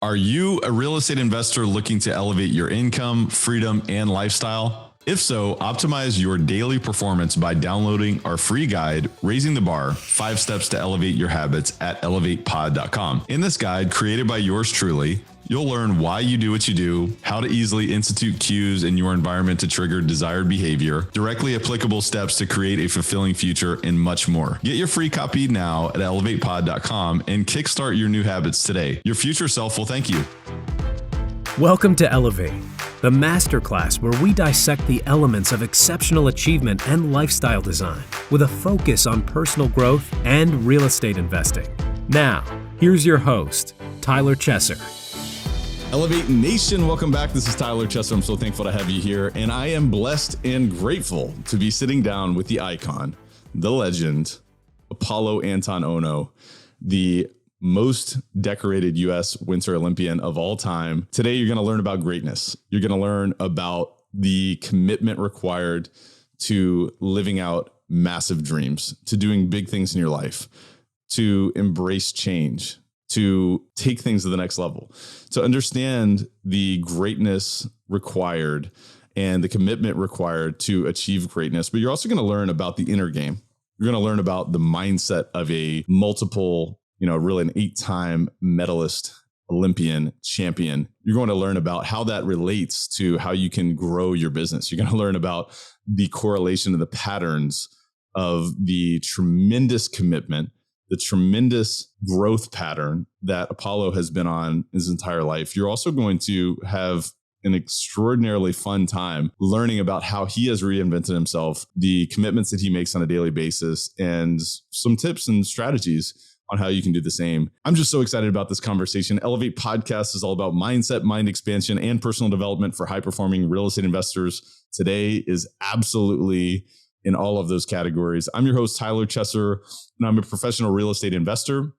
Are you a real estate investor looking to elevate your income, freedom, and lifestyle? If so, optimize your daily performance by downloading our free guide, Raising the Bar, 5 Steps to Elevate Your Habits at elevatepod.com. In this guide, created by yours truly, you'll learn why you do what you do, how to easily institute cues in your environment to trigger desired behavior, directly applicable steps to create a fulfilling future, and much more. Get your free copy now at elevatepod.com and kickstart your new habits today. Your future self will thank you. Welcome to Elevate, the masterclass where we dissect the elements of exceptional achievement and lifestyle design with a focus on personal growth and real estate investing. Now, here's your host, Tyler Chesser. Elevate Nation, welcome back. This is Tyler Chesser. I'm so thankful to have you here, and I am blessed and grateful to be sitting down with the icon, the legend, Apolo Anton Ohno, the most decorated US Winter Olympian of all time. Today, you're going to learn about greatness. You're going to learn about the commitment required to living out massive dreams, to doing big things in your life, to embrace change, to take things to the next level, to understand the greatness required and the commitment required to achieve greatness. But you're also going to learn about the inner game. You're going to learn about the mindset of a multiple, really an 8-time medalist, Olympian champion. You're going to learn about how that relates to how you can grow your business. You're going to learn about the correlation of the patterns of the tremendous commitment, the tremendous growth pattern that Apolo has been on his entire life. You're also going to have an extraordinarily fun time learning about how he has reinvented himself, the commitments that he makes on a daily basis, and some tips and strategies on how you can do the same. I'm just so excited about this conversation. Elevate Podcast is all about mindset, mind expansion, and personal development for high-performing real estate investors. Today is absolutely in all of those categories. I'm your host, Tyler Chesser, and I'm a professional real estate investor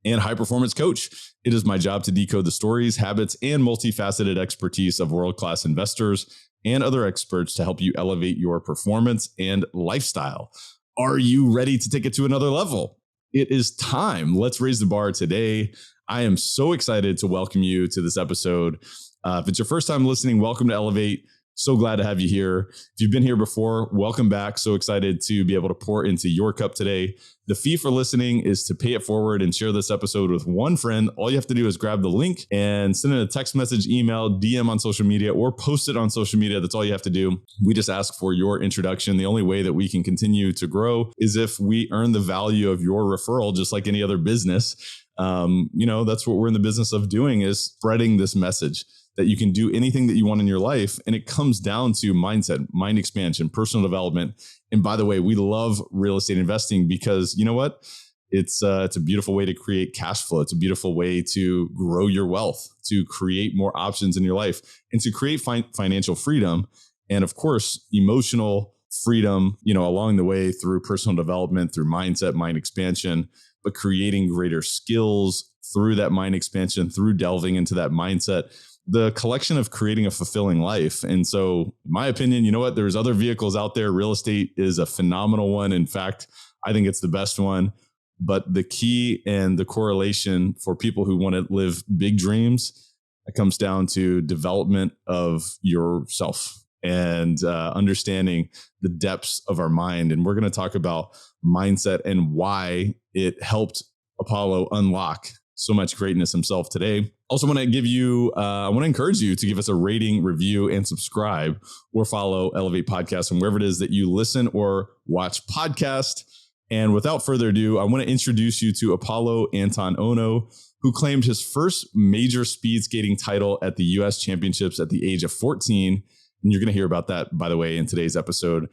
and high-performance coach. It is my job to decode the stories, habits, and multifaceted expertise of world-class investors and other experts to help you elevate your performance and lifestyle. Are you ready to take it to another level? It is time. Let's raise the bar today. I am so excited to welcome you to this episode. If it's your first time listening, welcome to Elevate. So glad to have you here. If you've been here before, welcome back. So excited to be able to pour into your cup today. The fee for listening is to pay it forward and share this episode with one friend. All you have to do is grab the link and send in a text message, email, DM on social media, or post it on social media. That's all you have to do. We just ask for your introduction. The only way that we can continue to grow is if we earn the value of your referral, just like any other business. That's what we're in the business of doing, is spreading this message that you can do anything that you want in your life. And it comes down to mindset, mind expansion, personal development. And by the way, we love real estate investing because you know what? It's a beautiful way to create cash flow. It's a beautiful way to grow your wealth, to create more options in your life, and to create financial freedom. And of course, emotional freedom, along the way through personal development, through mindset, mind expansion, but creating greater skills through that mind expansion, through delving into that mindset, the collection of creating a fulfilling life. And so in my opinion, you know what? There's other vehicles out there. Real estate is a phenomenal one. In fact, I think it's the best one. But the key and the correlation for people who want to live big dreams, it comes down to development of yourself and understanding the depths of our mind. And we're going to talk about mindset and why it helped Apolo unlock so much greatness himself today. Also want to I want to encourage you to give us a rating, review, and subscribe, or follow Elevate Podcast and wherever it is that you listen or watch podcast. And without further ado, I want to introduce you to Apolo Anton Ohno, who claimed his first major speed skating title at the US Championships at the age of 14. And you're going to hear about that, by the way, in today's episode,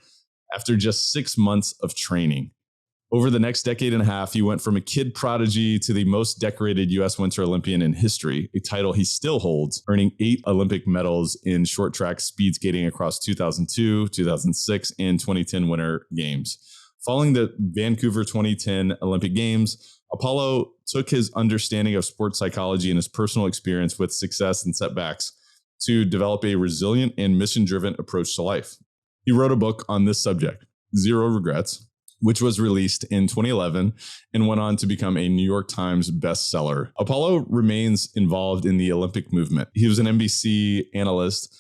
after just 6 months of training. Over the next decade and a half, he went from a kid prodigy to the most decorated US Winter Olympian in history, a title he still holds, earning 8 Olympic medals in short track speed skating across 2002, 2006, and 2010 Winter Games. Following the Vancouver 2010 Olympic Games, Apolo took his understanding of sports psychology and his personal experience with success and setbacks to develop a resilient and mission-driven approach to life. He wrote a book on this subject, Zero Regrets, which was released in 2011 and went on to become a New York Times bestseller. Apolo remains involved in the Olympic movement. He was an NBC analyst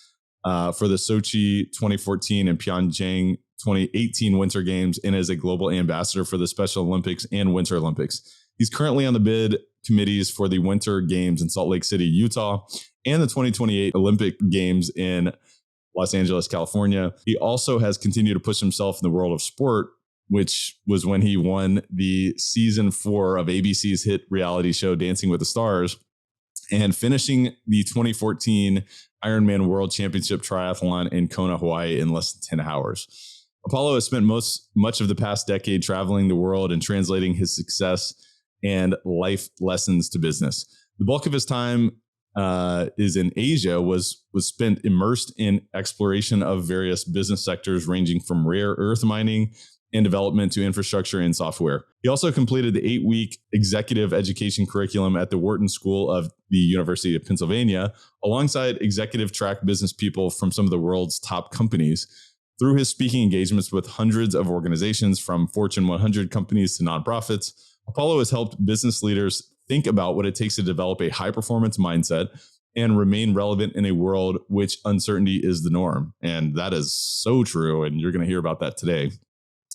for the Sochi 2014 and Pyeongchang 2018 Winter Games, and is a global ambassador for the Special Olympics and Winter Olympics. He's currently on the bid committees for the Winter Games in Salt Lake City, Utah, and the 2028 Olympic Games in Los Angeles, California. He also has continued to push himself in the world of sport, which was when he won the season 4 of ABC's hit reality show Dancing with the Stars, and finishing the 2014 Ironman World Championship Triathlon in Kona, Hawaii in less than 10 hours. Apolo has spent much of the past decade traveling the world and translating his success and life lessons to business. The bulk of his time is in Asia, was spent immersed in exploration of various business sectors ranging from rare earth mining and development to infrastructure and software. He also completed the 8-week executive education curriculum at the Wharton School of the University of Pennsylvania, alongside executive track business people from some of the world's top companies. Through his speaking engagements with hundreds of organizations, from Fortune 100 companies to nonprofits, Apolo has helped business leaders think about what it takes to develop a high-performance mindset and remain relevant in a world which uncertainty is the norm. And that is so true, and you're going to hear about that today.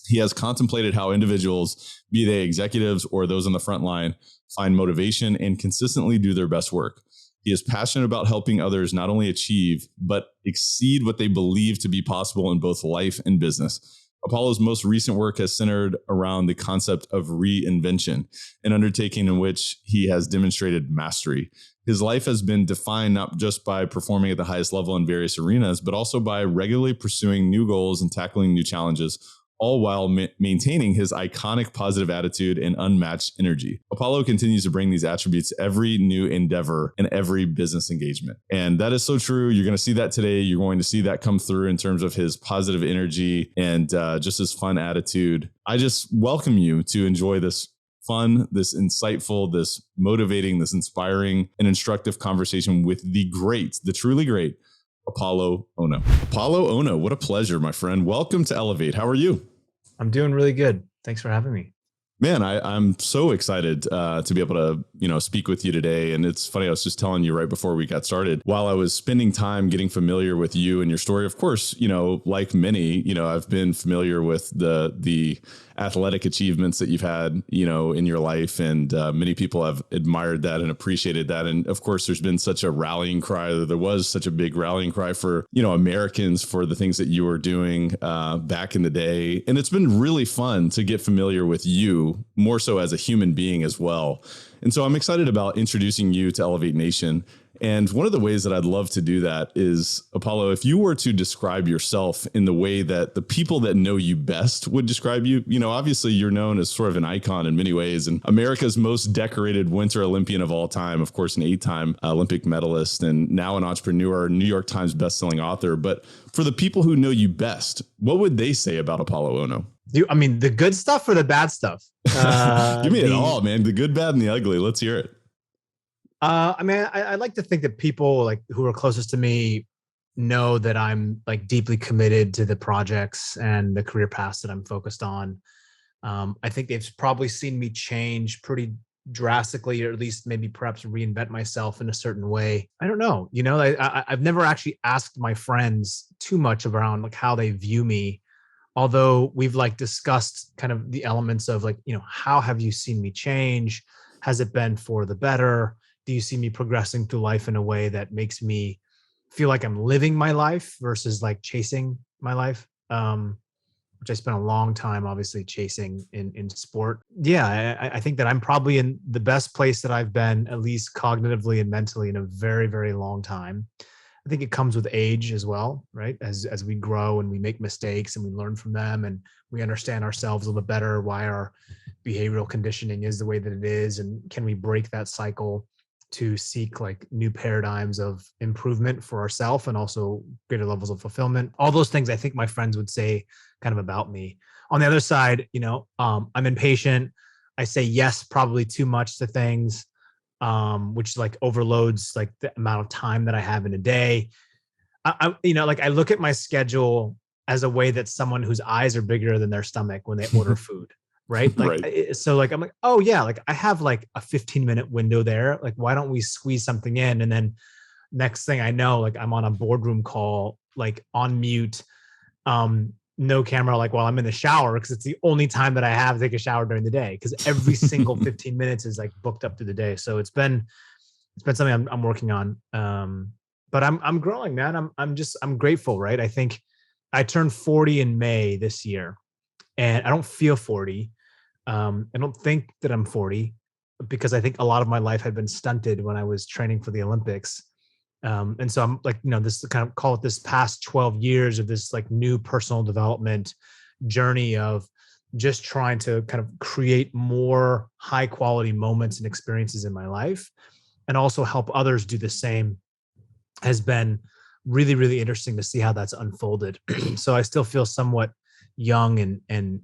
He has contemplated how individuals, be they executives or those on the front line, find motivation and consistently do their best work. He is passionate about helping others not only achieve, but exceed what they believe to be possible in both life and business. Apolo's most recent work has centered around the concept of reinvention, an undertaking in which he has demonstrated mastery. His life has been defined not just by performing at the highest level in various arenas, but also by regularly pursuing new goals and tackling new challenges, all while maintaining his iconic positive attitude and unmatched energy. Apolo continues to bring these attributes to every new endeavor and every business engagement. And that is so true. You're going to see that today. You're going to see that come through in terms of his positive energy and just his fun attitude. I just welcome you to enjoy this fun, this insightful, this motivating, this inspiring and instructive conversation with the great, the truly great Apolo Ohno. Apolo Ohno, what a pleasure, my friend. Welcome to Elevate. How are you? I'm doing really good. Thanks for having me. Man, I'm so excited to be able to, speak with you today. And it's funny, I was just telling you right before we got started, while I was spending time getting familiar with you and your story, of course, like many, I've been familiar with the athletic achievements that you've had, in your life. And many people have admired that and appreciated that. And of course, there's been such a rallying cry. There was such a big rallying cry for, Americans for the things that you were doing back in the day. And it's been really fun to get familiar with you, more so as a human being as well. And so I'm excited about introducing you to Elevate Nation. And one of the ways that I'd love to do that is, Apolo, if you were to describe yourself in the way that the people that know you best would describe you, obviously you're known as sort of an icon in many ways, and America's most decorated Winter Olympian of all time, of course, an 8-time Olympic medalist, and now an entrepreneur, New York Times bestselling author. But for the people who know you best, what would they say about Apolo Ohno? I mean, the good stuff or the bad stuff? Give me it all, man. The good, bad, and the ugly. Let's hear it. I like to think that people who are closest to me know that I'm deeply committed to the projects and the career paths that I'm focused on. I think they've probably seen me change pretty drastically, or at least maybe perhaps reinvent myself in a certain way. I don't know. I've never actually asked my friends too much around how they view me. Although we've discussed kind of the elements of how have you seen me change? Has it been for the better? Do you see me progressing through life in a way that makes me feel like I'm living my life versus chasing my life? Which I spent a long time obviously chasing in sport. Yeah, I think that I'm probably in the best place that I've been, at least cognitively and mentally, in a very, very long time. I think it comes with age as well, right? As we grow and we make mistakes and we learn from them and we understand ourselves a little bit better, why our behavioral conditioning is the way that it is, and can we break that cycle to seek new paradigms of improvement for ourselves and also greater levels of fulfillment. All those things I think my friends would say kind of about me. On the other side, I'm impatient. I say yes probably too much to things, which overloads the amount of time that I have in a day. I look at my schedule as a way that someone whose eyes are bigger than their stomach when they order food. Right. Like, Right. so like, I'm like, oh yeah, like I have like a 15-minute window there. Like, why don't we squeeze something in? And then next thing I know, like I'm on a boardroom call, like on mute, no camera, like while I'm in the shower, because it's the only time that I have to take a shower during the day. Because every single 15 minutes is like booked up through the day. So it's been something I'm working on. But I'm growing, man. I'm grateful, right? I think I turned 40 in May this year, and I don't feel 40. I don't think that I'm 40, because I think a lot of my life had been stunted when I was training for the Olympics. And so I'm like, this kind of call it this past 12 years of this like new personal development journey of just trying to kind of create more high quality moments and experiences in my life, and also help others do the same, has been really, really interesting to see how that's unfolded. So I still feel somewhat young and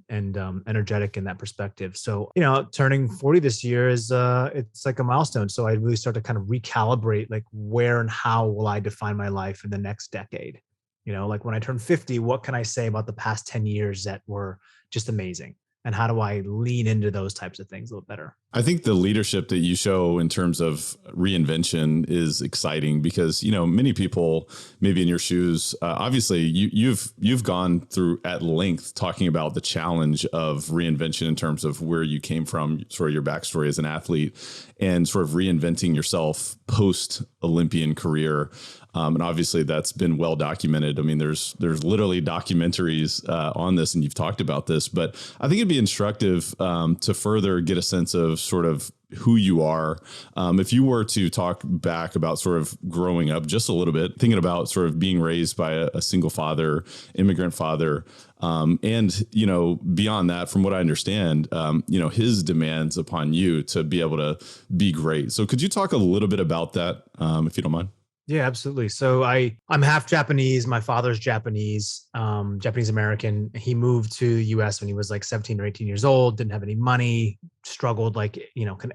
energetic in that perspective. So, turning 40 this year is it's like a milestone. So I really start to kind of recalibrate, like, where and how will I define my life in the next decade? Like when I turn 50, what can I say about the past 10 years that were just amazing? And how do I lean into those types of things a little better? I think the leadership that you show in terms of reinvention is exciting because, many people maybe in your shoes, obviously you've gone through at length talking about the challenge of reinvention in terms of where you came from, sort of your backstory as an athlete, and sort of reinventing yourself post Olympian career. And obviously that's been well documented. I mean, there's literally documentaries on this, and you've talked about this, but I think it'd be instructive to further get a sense of sort of who you are. If you were to talk back about sort of growing up just a little bit, thinking about sort of being raised by a single father, immigrant father, and, beyond that, from what I understand, his demands upon you to be able to be great. So could you talk a little bit about that, if you don't mind? Yeah, absolutely. So I'm half Japanese. My father's Japanese, Japanese American. He moved to the US when he was like 17 or 18 years old, didn't have any money, struggled like,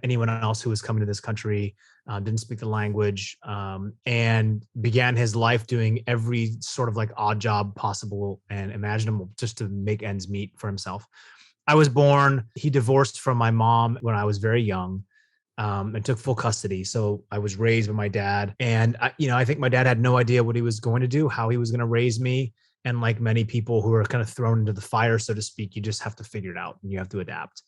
anyone else who was coming to this country, didn't speak the language, and began his life doing every sort of like odd job possible and imaginable just to make ends meet for himself. I was born, he divorced from my mom when I was very young. And took full custody. So I was raised by my dad, and I think my dad had no idea what he was going to do, how he was going to raise me. And like many people who are kind of thrown into the fire, so to speak, you just have to figure it out and you have to adapt.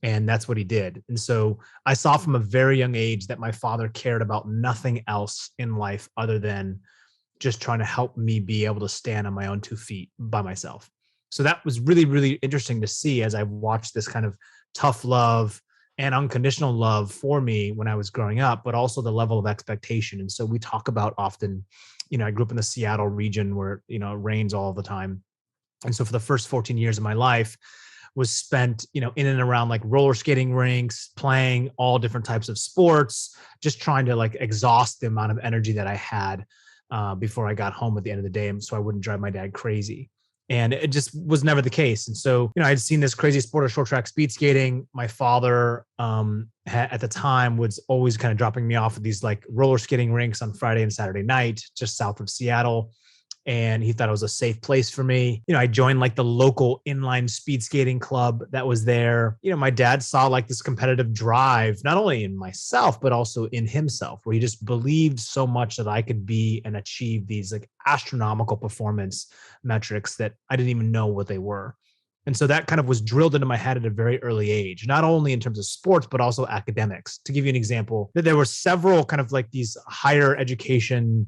And that's what he did. And so I saw from a very young age that my father cared about nothing else in life other than just trying to help me be able to stand on my own 2 feet by myself. So that was really, really interesting to see as I watched this kind of tough love and unconditional love for me when I was growing up, but also the level of expectation. And so we talk about often, I grew up in the Seattle region where, it rains all the time. And so for the first 14 years of my life was spent, in and around like roller skating rinks, playing all different types of sports, just trying to like exhaust the amount of energy that I had before I got home at the end of the day. So I wouldn't drive my dad crazy. And it just was never the case. And so, I'd seen this crazy sport of short track speed skating. My father at the time was always kind of dropping me off at these like roller skating rinks on Friday and Saturday night, just south of Seattle. And he thought it was a safe place for me. I joined like the local inline speed skating club that was there. My dad saw like this competitive drive, not only in myself, but also in himself, where he just believed so much that I could be and achieve these like astronomical performance metrics that I didn't even know what they were. And so that kind of was drilled into my head at a very early age, not only in terms of sports, but also academics. To give you an example, that there were several kind of like these higher education,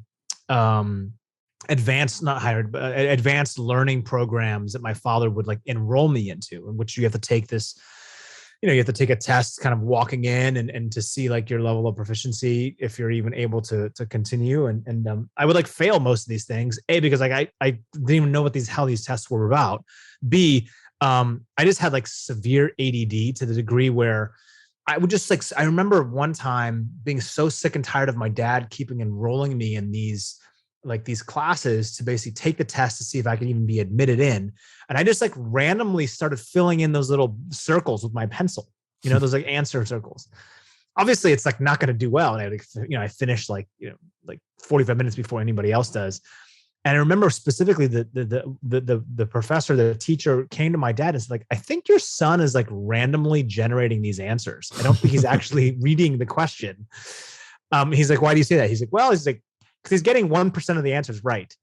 advanced learning programs that my father would like enroll me into, in which you have to take this, you have to take a test kind of walking in and to see like your level of proficiency, if you're even able to continue. And I would like fail most of these things, A, because like I didn't even know what how these tests were about. B, I just had like severe ADD to the degree where I would just like, I remember one time being so sick and tired of my dad keeping enrolling me in these classes to basically take the test to see if I could even be admitted in. And I just like randomly started filling in those little circles with my pencil, those like answer circles. Obviously it's like not going to do well. And I finished like 45 minutes before anybody else does. And I remember specifically the professor, the teacher came to my dad and said, like, I think your son is like randomly generating these answers. I don't think he's actually reading the question. He's like, why do you say that? He's like, well, he's like, because he's getting 1% of the answers right.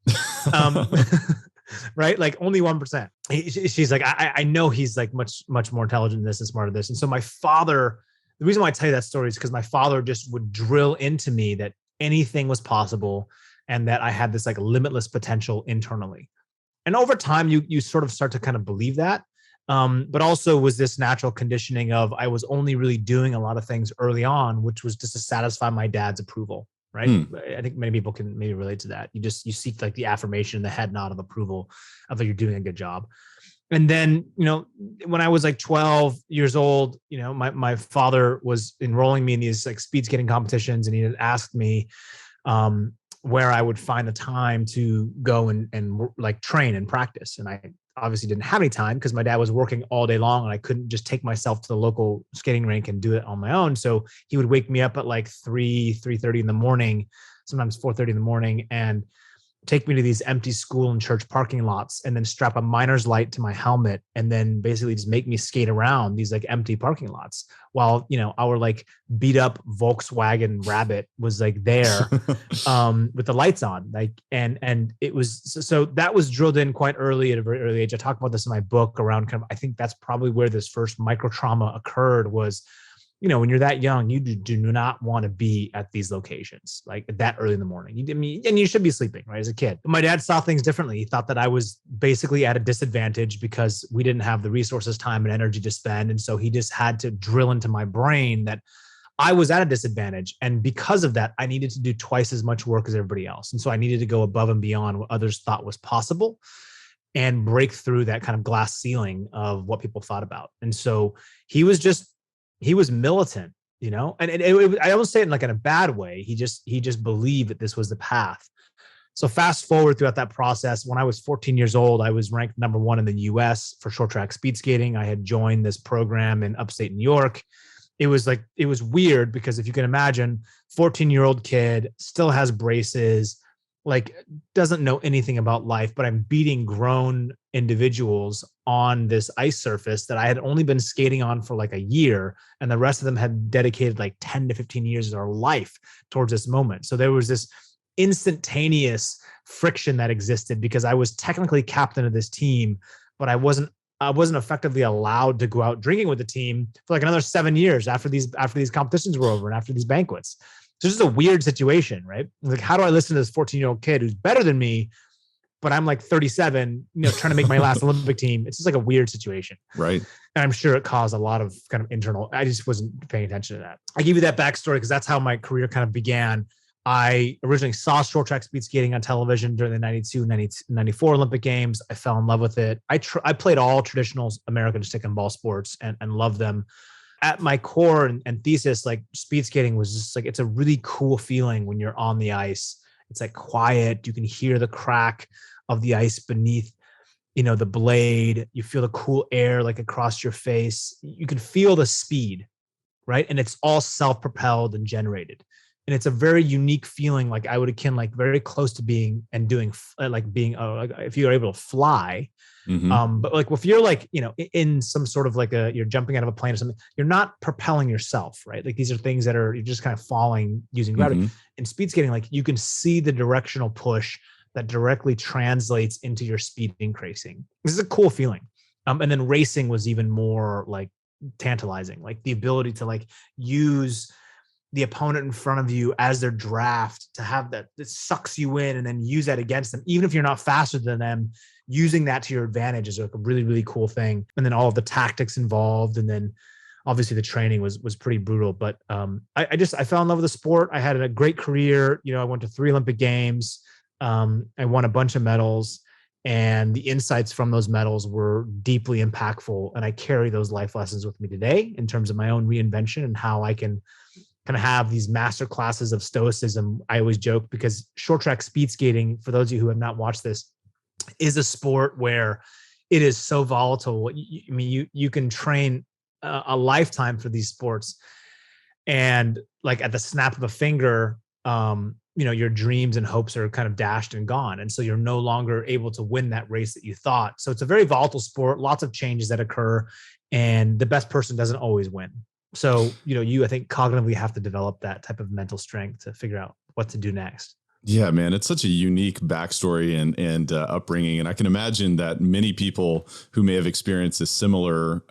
Right? Like only 1%. She's like, I know he's like much more intelligent than this and smarter than this. And so my father, the reason why I tell you that story is because my father just would drill into me that anything was possible and that I had this like limitless potential internally. And over time, you sort of start to kind of believe that. But also was this natural conditioning of I was only really doing a lot of things early on, which was just to satisfy my dad's approval, right? I think many people can maybe relate to that. You seek like the affirmation, the head nod of approval of that you're doing a good job. And then, when I was like 12 years old, my father was enrolling me in these like speed skating competitions, and he had asked me where I would find the time to go and like train and practice. And I obviously didn't have any time because my dad was working all day long and I couldn't just take myself to the local skating rink and do it on my own. So he would wake me up at like 3:30 in the morning, sometimes 4:30 in the morning, and take me to these empty school and church parking lots, and then strap a miner's light to my helmet, and then basically just make me skate around these like empty parking lots while, our like beat up Volkswagen Rabbit was like there with the lights on, like, and it was, so that was drilled in quite early at a very early age. I talk about this in my book around kind of, I think that's probably where this first micro trauma occurred was, when you're that young, you do not want to be at these locations like that early in the morning. And you should be sleeping, right? As a kid. But my dad saw things differently. He thought that I was basically at a disadvantage because we didn't have the resources, time, and energy to spend. And so he just had to drill into my brain that I was at a disadvantage. And because of that, I needed to do twice as much work as everybody else. And so I needed to go above and beyond what others thought was possible and break through that kind of glass ceiling of what people thought about. And so he was militant, and I don't say it in a bad way. He just believed that this was the path. So fast forward throughout that process, when I was 14 years old, I was ranked number 1 in the US for short track speed skating. I had joined this program in upstate New York. It was weird because if you can imagine, 14-year-old kid still has braces, like doesn't know anything about life, but I'm beating grown individuals on this ice surface that I had only been skating on for like a year, and the rest of them had dedicated like 10 to 15 years of their life towards this moment. So there was this instantaneous friction that existed because I was technically captain of this team, but I wasn't effectively allowed to go out drinking with the team for like another 7 years after these competitions were over and after these banquets. So this is a weird situation, right? Like, how do I listen to this 14-year-old kid who's better than me, but I'm like 37, trying to make my last Olympic team? It's just like a weird situation. Right. And I'm sure it caused a lot of kind of internal, I just wasn't paying attention to that. I give you that backstory because that's how my career kind of began. I originally saw short track speed skating on television during the 92, 94 Olympic Games. I fell in love with it. I played all traditional American stick and ball sports and loved them. At my core and thesis, like speed skating was just like, it's a really cool feeling when you're on the ice. It's like quiet. You can hear the crack of the ice beneath, the blade. You feel the cool air like across your face. You can feel the speed, right? And it's all self-propelled and generated. And it's a very unique feeling. Like I would akin like very close to being and doing like being, like if you're able to fly. Mm-hmm. But like if you're like, in some sort of like you're jumping out of a plane or something, you're not propelling yourself, right? Like these are things that you're just kind of falling using gravity. Mm-hmm. In speed skating, like you can see the directional push that directly translates into your speed increasing. This is a cool feeling. And then racing was even more like tantalizing, like the ability to like use the opponent in front of you as their draft to have that sucks you in and then use that against them. Even if you're not faster than them, using that to your advantage is like a really, really cool thing. And then all of the tactics involved. And then obviously the training was pretty brutal, but I fell in love with the sport. I had a great career. I went to 3 Olympic Games. I won a bunch of medals, and the insights from those medals were deeply impactful. And I carry those life lessons with me today in terms of my own reinvention and how I can kind of have these master classes of stoicism. I always joke because short track speed skating, for those of you who have not watched this, is a sport where it is so volatile. You can train a lifetime for these sports, and like at the snap of a finger, your dreams and hopes are kind of dashed and gone. And so you're no longer able to win that race that you thought. So it's a very volatile sport, lots of changes that occur, and the best person doesn't always win. So, I think cognitively have to develop that type of mental strength to figure out what to do next. Yeah, man, it's such a unique backstory and upbringing, and I can imagine that many people who may have experienced a similar,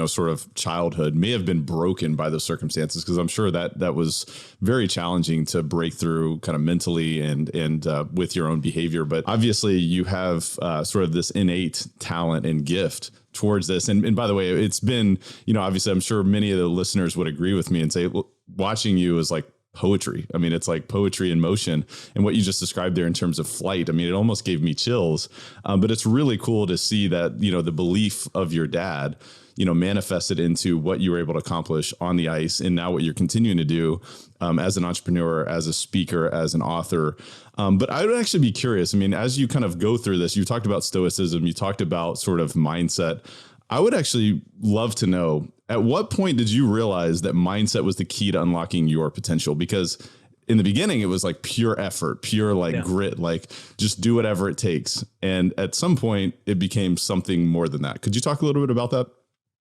sort of childhood may have been broken by those circumstances, because I'm sure that was very challenging to break through, kind of mentally and with your own behavior. But obviously, you have sort of this innate talent and gift towards this. And by the way, it's been, obviously, I'm sure many of the listeners would agree with me and say, well, watching you is like poetry. I mean, it's like poetry in motion. And what you just described there in terms of flight, I mean, it almost gave me chills. But it's really cool to see that, the belief of your dad, manifested into what you were able to accomplish on the ice, and now what you're continuing to do as an entrepreneur, as a speaker, as an author. But I would actually be curious. I mean, as you kind of go through this, you talked about stoicism, you talked about sort of mindset. I would actually love to know, at what point did you realize that mindset was the key to unlocking your potential? Because in the beginning, it was like pure effort, pure grit, like just do whatever it takes. And at some point, it became something more than that. Could you talk a little bit about that?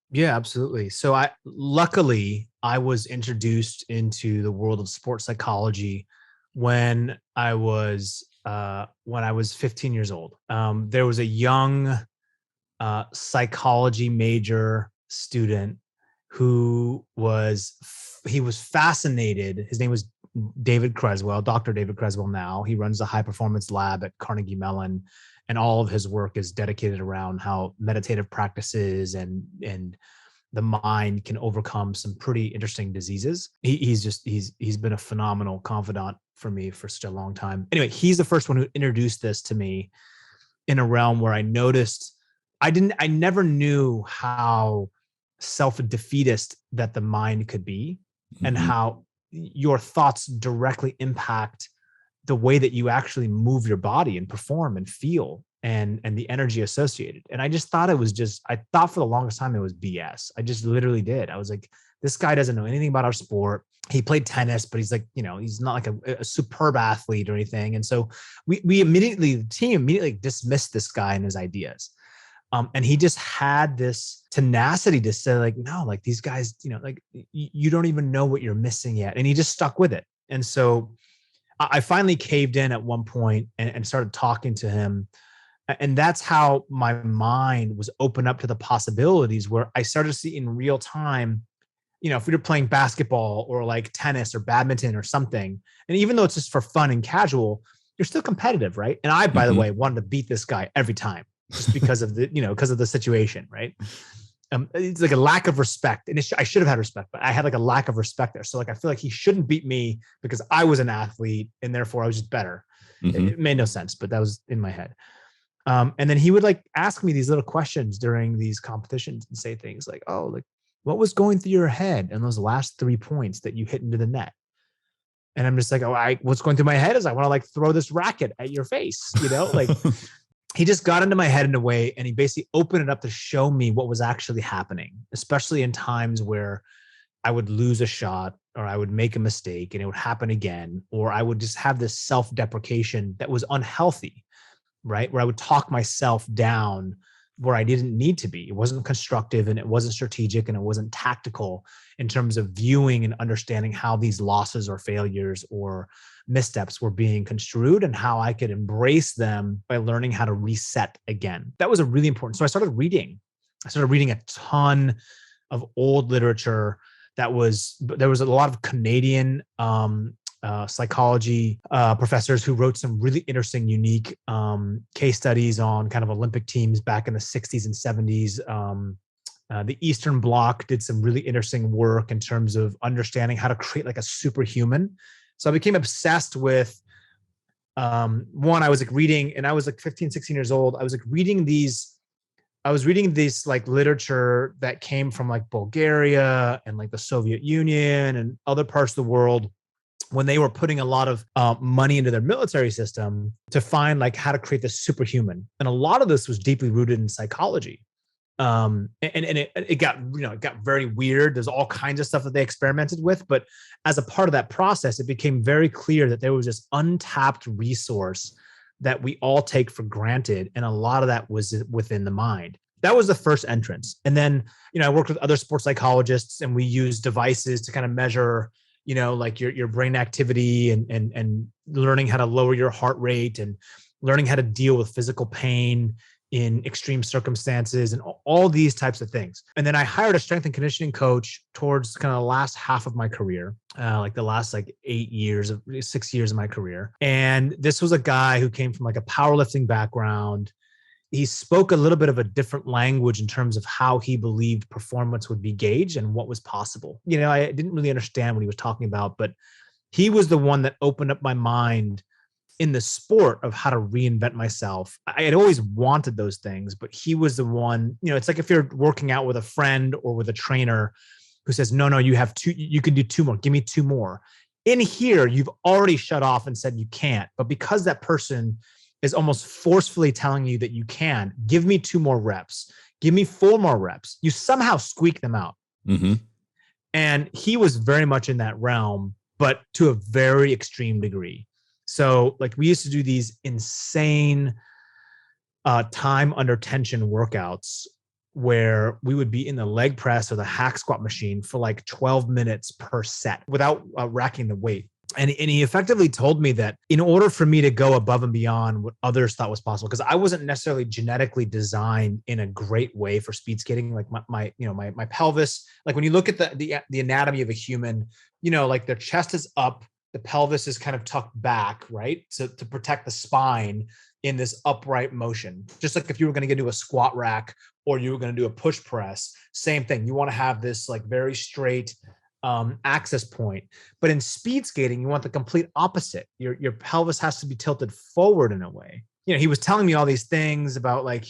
Yeah, absolutely. So luckily I was introduced into the world of sports psychology when I was 15 years old. There was a young psychology major student who was fascinated. His name was David Creswell, Dr. David Creswell. Now he runs the high performance lab at Carnegie Mellon, and all of his work is dedicated around how meditative practices and the mind can overcome some pretty interesting diseases. He's been a phenomenal confidant for me for such a long time. Anyway, he's the first one who introduced this to me in a realm where I noticed I never knew how self-defeatist that the mind could be, and how your thoughts directly impact the way that you actually move your body and perform and feel and the energy associated. And I just thought I thought for the longest time it was BS. I just literally did. I was like, this guy doesn't know anything about our sport. He played tennis, but he's like, he's not like a superb athlete or anything. And so the team immediately dismissed this guy and his ideas. And he just had this tenacity to say like, no, like these guys, like you don't even know what you're missing yet. And he just stuck with it. And so I finally caved in at one point and started talking to him. And that's how my mind was opened up to the possibilities, where I started to see in real time, if we were playing basketball or like tennis or badminton or something, and even though it's just for fun and casual, you're still competitive, right? And I, by the way, wanted to beat this guy every time, just because of because of the situation, right? It's like a lack of respect, and I should have had respect, but I had like a lack of respect there. So like I feel like he shouldn't beat me because I was an athlete, and therefore I was just better. It made no sense, but that was in my head. And then he would like ask me these little questions during these competitions and say things like, "Oh, like what was going through your head in those last 3 points that you hit into the net?" And I'm just like, what's going through my head is I want to like throw this racket at your face, like. He just got into my head in a way, and he basically opened it up to show me what was actually happening, especially in times where I would lose a shot or I would make a mistake and it would happen again, or I would just have this self-deprecation that was unhealthy, right? Where I would talk myself down where I didn't need to be. It wasn't constructive, and it wasn't strategic, and it wasn't tactical in terms of viewing and understanding how these losses or failures or missteps were being construed, and how I could embrace them by learning how to reset again. That was a really important. So I started reading a ton of old literature. There was a lot of Canadian psychology professors who wrote some really interesting, unique case studies on kind of Olympic teams back in the 60s and 70s. The Eastern Bloc did some really interesting work in terms of understanding how to create like a superhuman. So I became obsessed with one. I was like reading, and I was like 15, 16 years old. I was reading these like literature that came from like Bulgaria and like the Soviet Union and other parts of the world, when they were putting a lot of money into their military system to find like how to create this superhuman. And a lot of this was deeply rooted in psychology. And it got, it got very weird. There's all kinds of stuff that they experimented with, but as a part of that process, it became very clear that there was this untapped resource that we all take for granted, and a lot of that was within the mind. That was the first entrance. And then, I worked with other sports psychologists, and we used devices to kind of measure, like your brain activity, and learning how to lower your heart rate, and learning how to deal with physical pain in extreme circumstances, and all these types of things. And then I hired a strength and conditioning coach towards kind of the last half of my career, like the last 6 years of my career. And this was a guy who came from like a powerlifting background. He spoke a little bit of a different language in terms of how he believed performance would be gauged and what was possible. I didn't really understand what he was talking about, but he was the one that opened up my mind in the sport of how to reinvent myself. I had always wanted those things, but he was the one, it's like if you're working out with a friend or with a trainer who says, no, you have two, you can do two more, give me two more. In here, you've already shut off and said you can't, but because that person is almost forcefully telling you that you can, give me 2 more reps, give me 4 more reps, you somehow squeak them out. Mm-hmm. And he was very much in that realm, but to a very extreme degree. So like we used to do these insane time under tension workouts where we would be in the leg press or the hack squat machine for like 12 minutes per set without racking the weight. And he effectively told me that in order for me to go above and beyond what others thought was possible, because I wasn't necessarily genetically designed in a great way for speed skating, like my pelvis, like when you look at the anatomy of a human, like their chest is up, the pelvis is kind of tucked back, right? So to protect the spine in this upright motion, just like if you were going to get into a squat rack or you were going to do a push press, same thing. You want to have this like very straight access point. But in speed skating, you want the complete opposite. Your pelvis has to be tilted forward in a way. He was telling me all these things about like,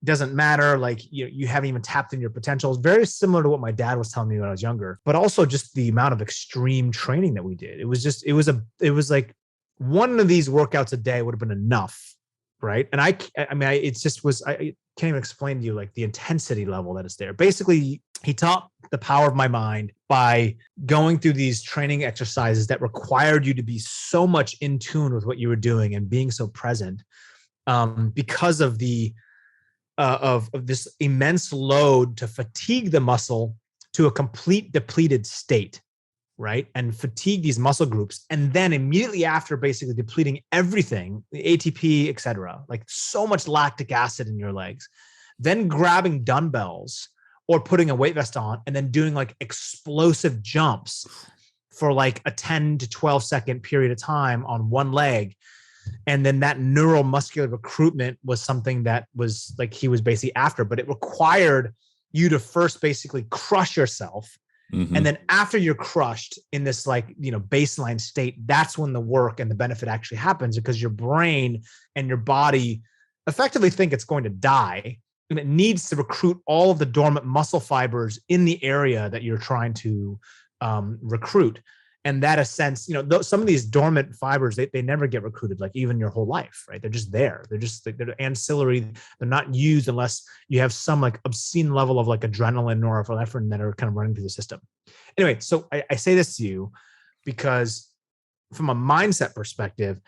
doesn't matter, like you haven't even tapped in your potential. It's very similar to what my dad was telling me when I was younger, but also just the amount of extreme training that we did. It was like one of these workouts a day would have been enough, right? And I can't even explain to you like the intensity level that is there. Basically, he taught the power of my mind by going through these training exercises that required you to be so much in tune with what you were doing and being so present, because of the of this immense load to fatigue the muscle to a complete depleted state, right? And fatigue these muscle groups. And then immediately after basically depleting everything, the ATP, et cetera, like so much lactic acid in your legs, then grabbing dumbbells or putting a weight vest on and then doing like explosive jumps for like a 10 to 12 second period of time on one leg. And then that neuromuscular recruitment was something that was like he was basically after, but it required you to first basically crush yourself. Mm-hmm. And then after you're crushed in this like, baseline state, that's when the work and the benefit actually happens, because your brain and your body effectively think it's going to die. And it needs to recruit all of the dormant muscle fibers in the area that you're trying to recruit. And that, a sense, some of these dormant fibers, they never get recruited, like even your whole life, right? They're just there. They're ancillary. They're not used unless you have some like obscene level of like adrenaline or norepinephrine that are kind of running through the system. Anyway, so I say this to you because from a mindset perspective,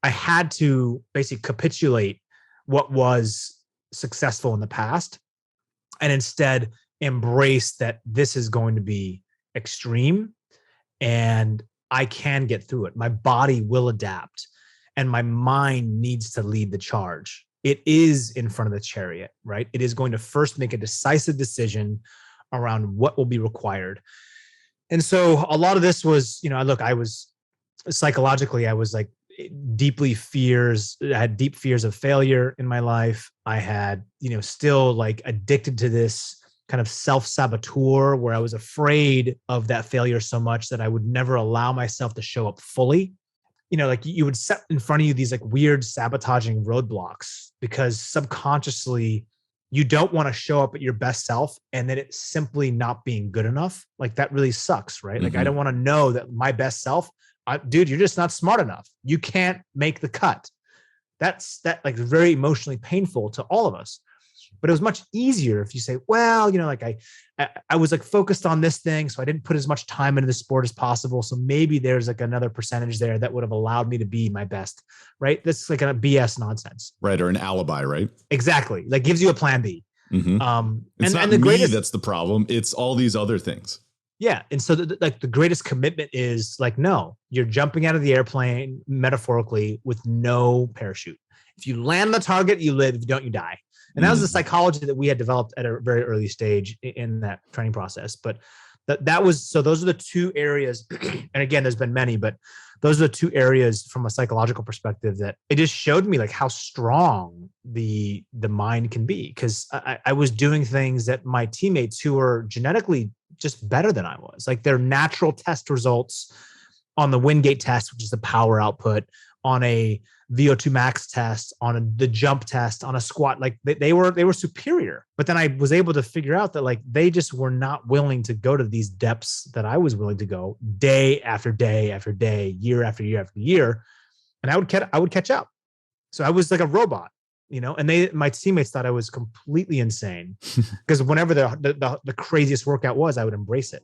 I had to basically capitulate what was successful in the past and instead embrace that this is going to be extreme. And I can get through it. My body will adapt and my mind needs to lead the charge. It is in front of the chariot, right? It is going to first make a decisive decision around what will be required. And so a lot of this was, I was psychologically, I was like I had deep fears of failure in my life. I had, still like addicted to this kind of self-saboteur where I was afraid of that failure so much that I would never allow myself to show up fully. Like you would set in front of you these like weird sabotaging roadblocks because subconsciously you don't want to show up at your best self and then it's simply not being good enough. Like that really sucks, right? Mm-hmm. Like I don't want to know that my best self, dude, you're just not smart enough. You can't make the cut. That like very emotionally painful to all of us. But it was much easier if you say, well, like I was like focused on this thing, so I didn't put as much time into the sport as possible. So maybe there's like another percentage there that would have allowed me to be my best, right? That's like a BS nonsense. Right. Or an alibi, right? Exactly. Like gives you a plan B. Mm-hmm. It's not the me greatest, that's the problem. It's all these other things. Yeah. And so like the greatest commitment is like, no, you're jumping out of the airplane metaphorically with no parachute. If you land the target, you live. If you don't, you die. And that was the psychology that we had developed at a very early stage in that training process. But so those are the two areas. And again, there's been many, but those are the two areas from a psychological perspective that it just showed me like how strong the mind can be. Cause I was doing things that my teammates who were genetically just better than I was, like their natural test results on the Wingate test, which is the power output, on a VO2 max test, on the jump test, on a squat, like they were superior. But then I was able to figure out that like they just were not willing to go to these depths that I was willing to go day after day after day, year after year after year. And I would catch up. So I was like a robot, and my teammates thought I was completely insane because whenever the craziest workout was, I would embrace it.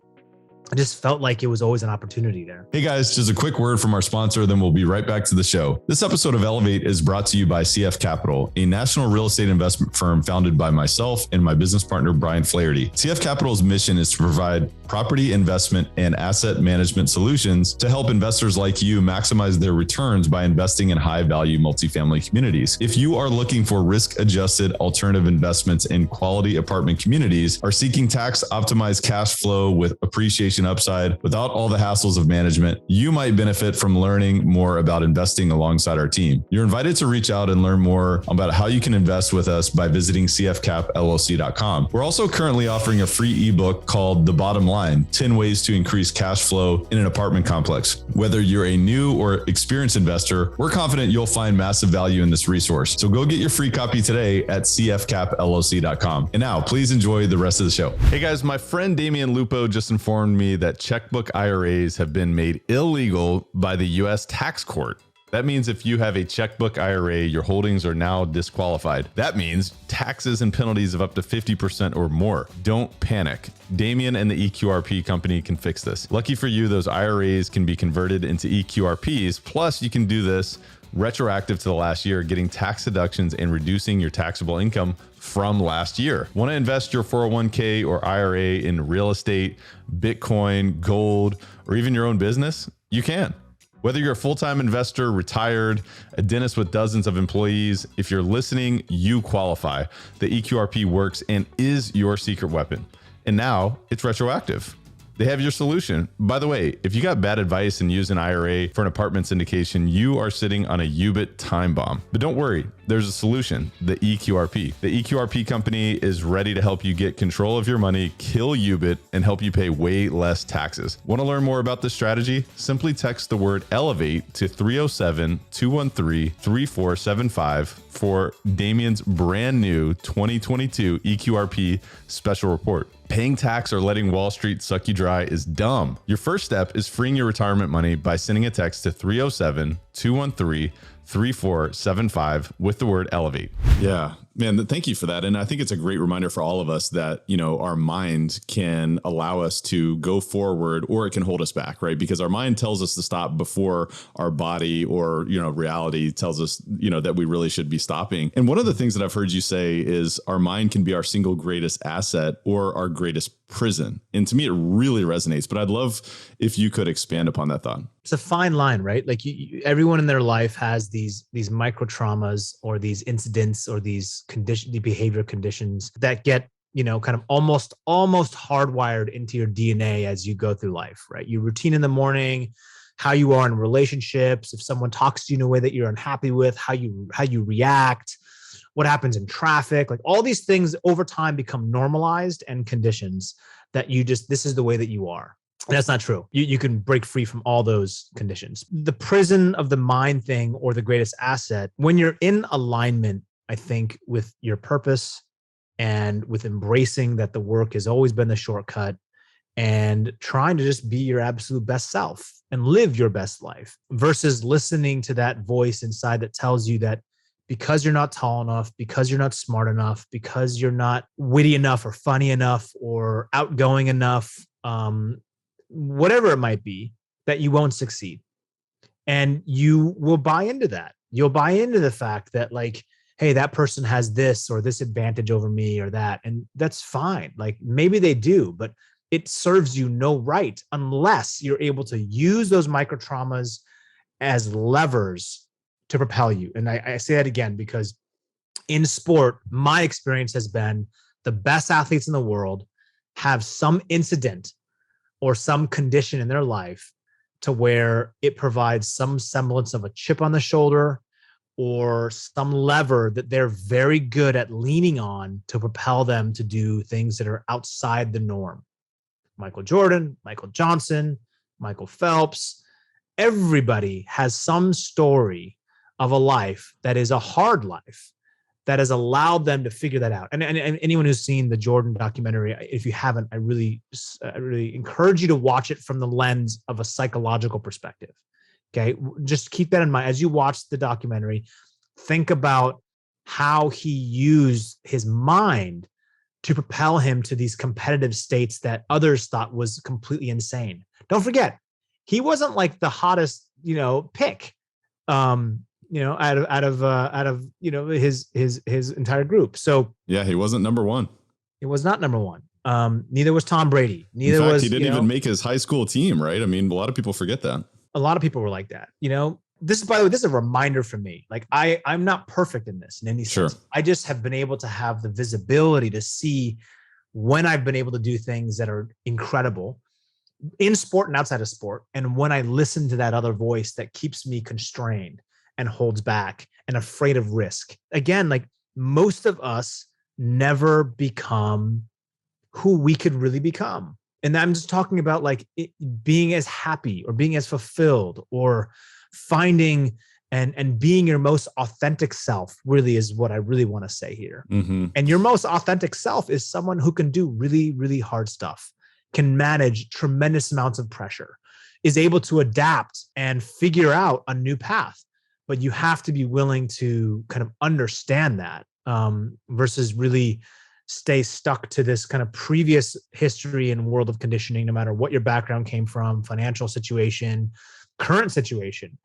I just felt like it was always an opportunity there. Hey guys, just a quick word from our sponsor, then we'll be right back to the show. This episode of Elevate is brought to you by CF Capital, a national real estate investment firm founded by myself and my business partner, Brian Flaherty. CF Capital's mission is to provide property investment and asset management solutions to help investors like you maximize their returns by investing in high-value multifamily communities. If you are looking for risk-adjusted alternative investments in quality apartment communities, are seeking tax-optimized cash flow with appreciation upside without all the hassles of management, you might benefit from learning more about investing alongside our team. You're invited to reach out and learn more about how you can invest with us by visiting cfcapllc.com. We're also currently offering a free ebook called The Bottom Line: 10 Ways to Increase Cash Flow in an Apartment Complex. Whether you're a new or experienced investor, we're confident you'll find massive value in this resource. So go get your free copy today at cfcapllc.com. And now please enjoy the rest of the show. Hey guys, my friend Damian Lupo just informed me that checkbook IRAs have been made illegal by the US tax court. That means if you have a checkbook IRA, your holdings are now disqualified. That means taxes and penalties of up to 50% or more. Don't panic. Damian and the EQRP company can fix this. Lucky for you, those IRAs can be converted into EQRPs. Plus, you can do this retroactive to the last year, getting tax deductions and reducing your taxable income from last year. Want to invest your 401k or IRA in real estate, Bitcoin, gold, or even your own business? You can. Whether you're a full-time investor, retired, a dentist with dozens of employees, if you're listening, you qualify. The EQRP works and is your secret weapon. And now it's retroactive. They have your solution. By the way, if you got bad advice and use an IRA for an apartment syndication, you are sitting on a UBIT time bomb. But don't worry, there's a solution, the EQRP. The EQRP company is ready to help you get control of your money, kill UBIT, and help you pay way less taxes. Want to learn more about this strategy? Simply text the word ELEVATE to 307-213-3475 for Damian's brand new 2022 EQRP special report. Paying tax or letting Wall Street suck you dry is dumb. Your first step is freeing your retirement money by sending a text to 307-213-3475 with the word ELEVATE. Yeah, man, thank you for that. And I think it's a great reminder for all of us that, our mind can allow us to go forward or it can hold us back, right? Because our mind tells us to stop before our body or, reality tells us, that we really should be stopping. And one of the things that I've heard you say is our mind can be our single greatest asset or our greatest prison. And to me, it really resonates, but I'd love if you could expand upon that thought. It's a fine line, right? Like everyone in their life has these micro traumas or these incidents or these behavior conditions that get, kind of almost hardwired into your DNA as you go through life, right? Your routine in the morning, how you are in relationships, if someone talks to you in a way that you're unhappy with, how you react, what happens in traffic, like all these things over time become normalized and conditions that this is the way that you are. And that's not true. You can break free from all those conditions. The prison of the mind thing or the greatest asset, when you're in alignment, I think, with your purpose and with embracing that the work has always been the shortcut and trying to just be your absolute best self and live your best life versus listening to that voice inside that tells you that because you're not tall enough, because you're not smart enough, because you're not witty enough or funny enough or outgoing enough, whatever it might be, that you won't succeed. And you will buy into that. You'll buy into the fact that like, hey, that person has this or this advantage over me or that. And that's fine. Like maybe they do, but it serves you no right unless you're able to use those micro traumas as levers to propel you. And I say that again, because in sport, my experience has been the best athletes in the world have some incident or some condition in their life to where it provides some semblance of a chip on the shoulder or some lever that they're very good at leaning on to propel them to do things that are outside the norm. Michael Jordan, Michael Johnson, Michael Phelps, everybody has some story of a life that is a hard life that has allowed them to figure that out. And anyone who's seen the Jordan documentary, if you haven't, I really encourage you to watch it from the lens of a psychological perspective. Okay, just keep that in mind as you watch the documentary. Think about how he used his mind to propel him to these competitive states that others thought was completely insane. Don't forget, he wasn't like the hottest, pick, out of his entire group. So yeah, he wasn't number one. It was not number one. Neither was Tom Brady. Neither In fact, was he didn't even make his high school team, right? I mean, a lot of people forget that. A lot of people were like that. This is, by the way, this is a reminder for me. Like I'm not perfect in this in any sense. I just have been able to have the visibility to see when I've been able to do things that are incredible in sport and outside of sport. And when I listen to that other voice that keeps me constrained and holds back and afraid of risk. Again, like most of us never become who we could really become. And I'm just talking about like being as happy or being as fulfilled or finding and being your most authentic self really is what I really want to say here. Mm-hmm. And your most authentic self is someone who can do really, really hard stuff, can manage tremendous amounts of pressure, is able to adapt and figure out a new path. But you have to be willing to kind of understand that versus really stay stuck to this kind of previous history and world of conditioning, no matter what your background came from, financial situation, current situation.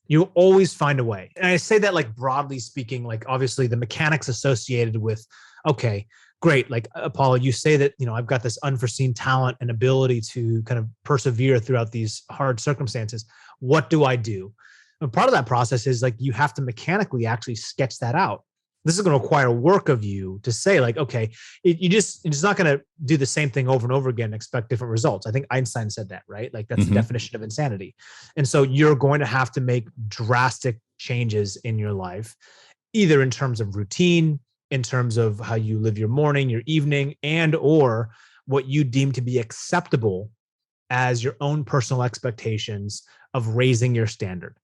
You'll always find a way. And I say that like broadly speaking, like obviously the mechanics associated with, okay, great. Like Apollo, you say that, I've got this unforeseen talent and ability to kind of persevere throughout these hard circumstances. What do I do? And part of that process is like, you have to mechanically actually sketch that out. This is going to require work of you to say like, okay, it's not going to do the same thing over and over again and expect different results. I think Einstein said that, right? Like that's the definition of insanity. And so you're going to have to make drastic changes in your life, either in terms of routine, in terms of how you live your morning, your evening, and or what you deem to be acceptable as your own personal expectations of raising your standard.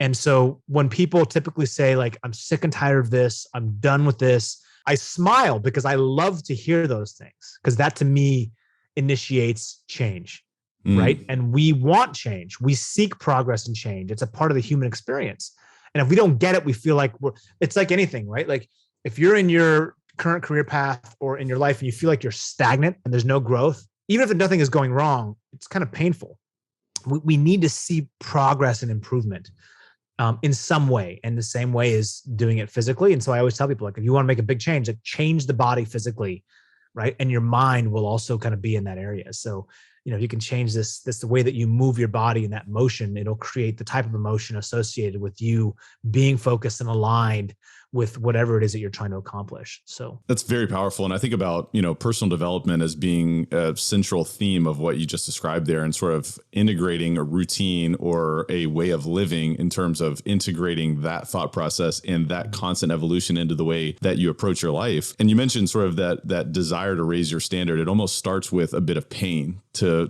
And so when people typically say like, I'm sick and tired of this, I'm done with this, I smile because I love to hear those things because that to me initiates change, right? And we want change. We seek progress and change. It's a part of the human experience. And if we don't get it, we feel like it's like anything, right? Like if you're in your current career path or in your life and you feel like you're stagnant and there's no growth, even if nothing is going wrong, it's kind of painful. We need to see progress and improvement. In some way, and the same way is doing it physically. And so I always tell people, like, if you want to make a big change, like change the body physically, right? And your mind will also kind of be in that area. So, if you can change this the way that you move your body in that motion, it'll create the type of emotion associated with you being focused and aligned with whatever it is that you're trying to accomplish. So that's very powerful. And I think about, personal development as being a central theme of what you just described there and sort of integrating a routine or a way of living in terms of integrating that thought process and that constant evolution into the way that you approach your life. And you mentioned sort of that desire to raise your standard. It almost starts with a bit of pain to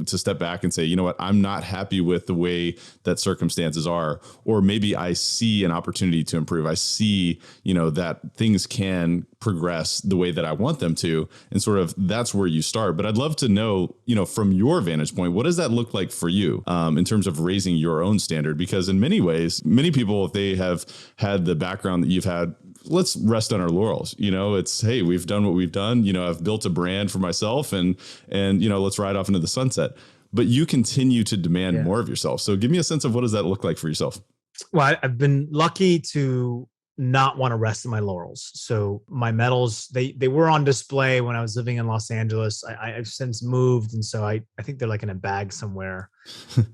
step back and say, you know what, I'm not happy with the way that circumstances are, or maybe I see an opportunity to improve. I see see, that things can progress the way that I want them to. And sort of that's where you start. But I'd love to know, from your vantage point, what does that look like for you in terms of raising your own standard? Because in many ways, many people, if they have had the background that you've had, let's rest on our laurels. It's, hey, we've done what we've done. I've built a brand for myself and let's ride off into the sunset. But you continue to demand more of yourself. So give me a sense of what does that look like for yourself? Well, I've been lucky to not want to rest on my laurels. So my medals, they were on display when I was living in Los Angeles. I've since moved. And so I think they're like in a bag somewhere.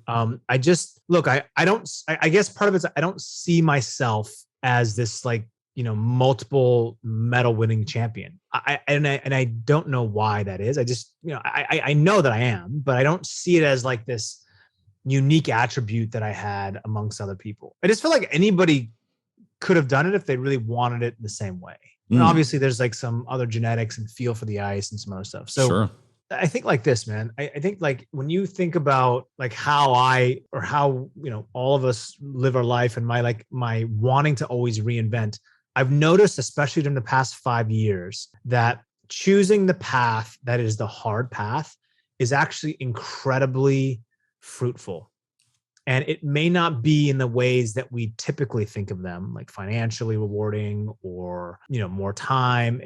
I guess part of it's, I don't see myself as this like, multiple medal winning champion. I don't know why that is. I just, I know that I am, but I don't see it as like this unique attribute that I had amongst other people. I just feel like anybody could have done it if they really wanted it the same way. And obviously there's like some other genetics and feel for the ice and some other stuff. So sure. I think like this, man, I think like when you think about like how all of us live our life and my wanting to always reinvent, I've noticed, especially during the past 5 years, that choosing the path that is the hard path is actually incredibly fruitful. And it may not be in the ways that we typically think of them, like financially rewarding or, more time.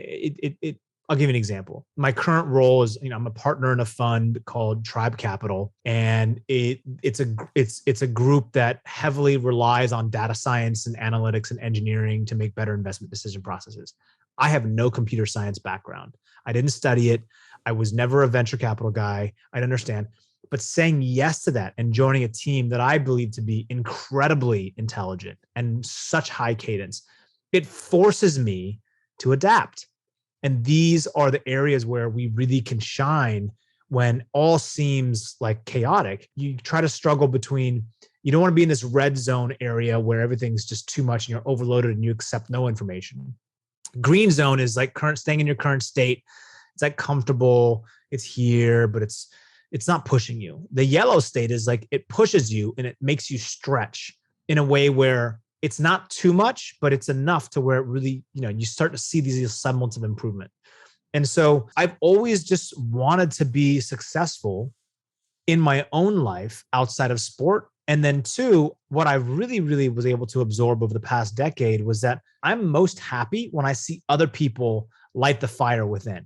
I'll give you an example. My current role is, I'm a partner in a fund called Tribe Capital, and it's a group that heavily relies on data science and analytics and engineering to make better investment decision processes. I have no computer science background. I didn't study it. I was never a venture capital guy. I understand. But saying yes to that and joining a team that I believe to be incredibly intelligent and such high cadence, it forces me to adapt. And these are the areas where we really can shine when all seems like chaotic. You try to struggle between, you don't want to be in this red zone area where everything's just too much and you're overloaded and you accept no information. Green zone is like staying in your current state. It's like comfortable, it's here, but it's not pushing you. The yellow state is like, it pushes you and it makes you stretch in a way where it's not too much, but it's enough to where it really, you start to see these semblance of improvement. And so I've always just wanted to be successful in my own life outside of sport. And then two, what I really, really was able to absorb over the past decade was that I'm most happy when I see other people light the fire within.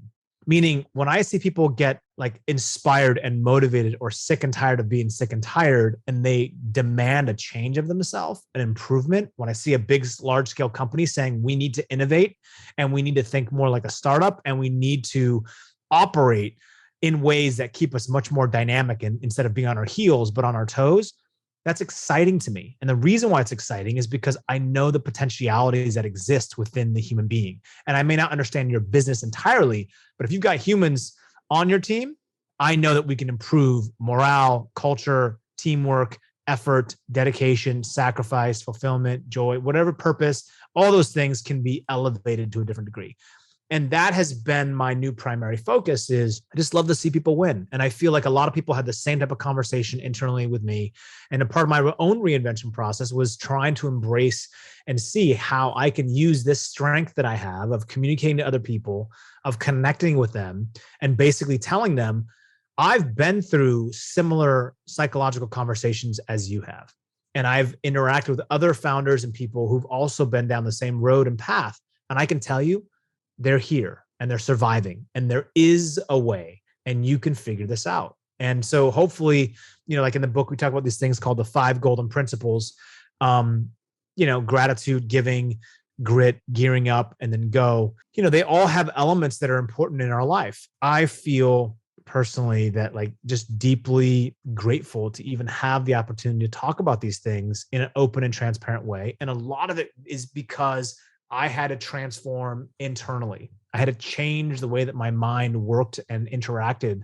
Meaning when I see people get like inspired and motivated or sick and tired of being sick and tired, and they demand a change of themselves, an improvement. When I see a big, large scale company saying we need to innovate and we need to think more like a startup and we need to operate in ways that keep us much more dynamic and instead of being on our heels, but on our toes, that's exciting to me. And the reason why it's exciting is because I know the potentialities that exist within the human being. And I may not understand your business entirely, but if you've got humans on your team, I know that we can improve morale, culture, teamwork, effort, dedication, sacrifice, fulfillment, joy, whatever purpose, all those things can be elevated to a different degree. And that has been my new primary focus is I just love to see people win. And I feel like a lot of people had the same type of conversation internally with me. And a part of my own reinvention process was trying to embrace and see how I can use this strength that I have of communicating to other people, of connecting with them, and basically telling them, I've been through similar psychological conversations as you have. And I've interacted with other founders and people who've also been down the same road and path. And I can tell you, they're here and they're surviving and there is a way and you can figure this out. And so hopefully, like in the book, we talk about these things called the 5 golden principles, gratitude, giving, grit, gearing up, and then go, they all have elements that are important in our life. I feel personally that like just deeply grateful to even have the opportunity to talk about these things in an open and transparent way. And a lot of it is because I had to transform internally. I had to change the way that my mind worked and interacted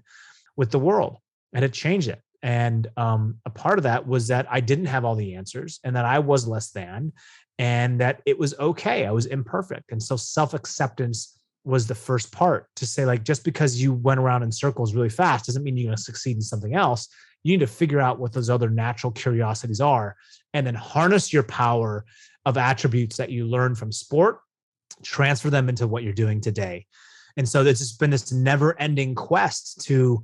with the world. I had to change it. And a part of that was that I didn't have all the answers and that I was less than, and that it was okay. I was imperfect. And so self-acceptance was the first part to say, like, just because you went around in circles really fast doesn't mean you're going to succeed in something else. You need to figure out what those other natural curiosities are, and then harness your power of attributes that you learn from sport, transfer them into what you're doing today. And so there's just been this never ending quest to,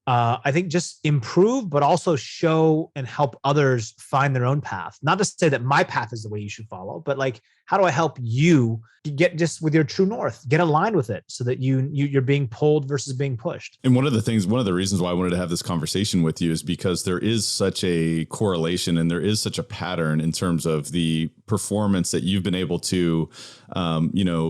I think, just improve, but also show and help others find their own path. Not to say that my path is the way you should follow, but like, how do I help you get just with your true north, get aligned with it so that you're being pulled versus being pushed. And one of the reasons why I wanted to have this conversation with you is because there is such a correlation and there is such a pattern in terms of the performance that you've been able to,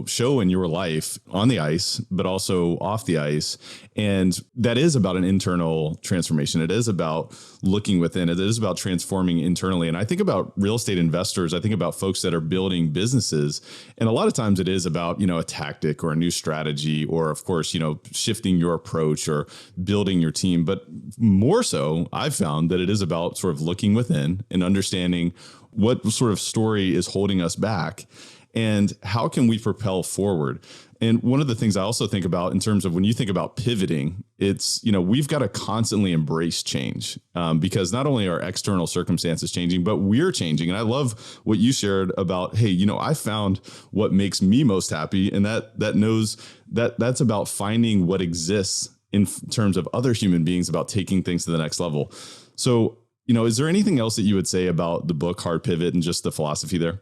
show in your life on the ice, but also off the ice. And that is about an internal transformation. It is about looking within. It is about transforming internally. And I think about real estate investors. I think about folks that are building businesses. And a lot of times it is about, a tactic or a new strategy, or of course, shifting your approach or building your team. But more so, I've found that it is about sort of looking within and understanding what sort of story is holding us back and how can we propel forward. And one of the things I also think about in terms of when you think about pivoting, it's, we've got to constantly embrace change because not only are external circumstances changing, but we're changing. And I love what you shared about, hey, I found what makes me most happy. And that's about finding what exists in terms of other human beings, about taking things to the next level. So, is there anything else that you would say about the book Hard Pivot and just the philosophy there?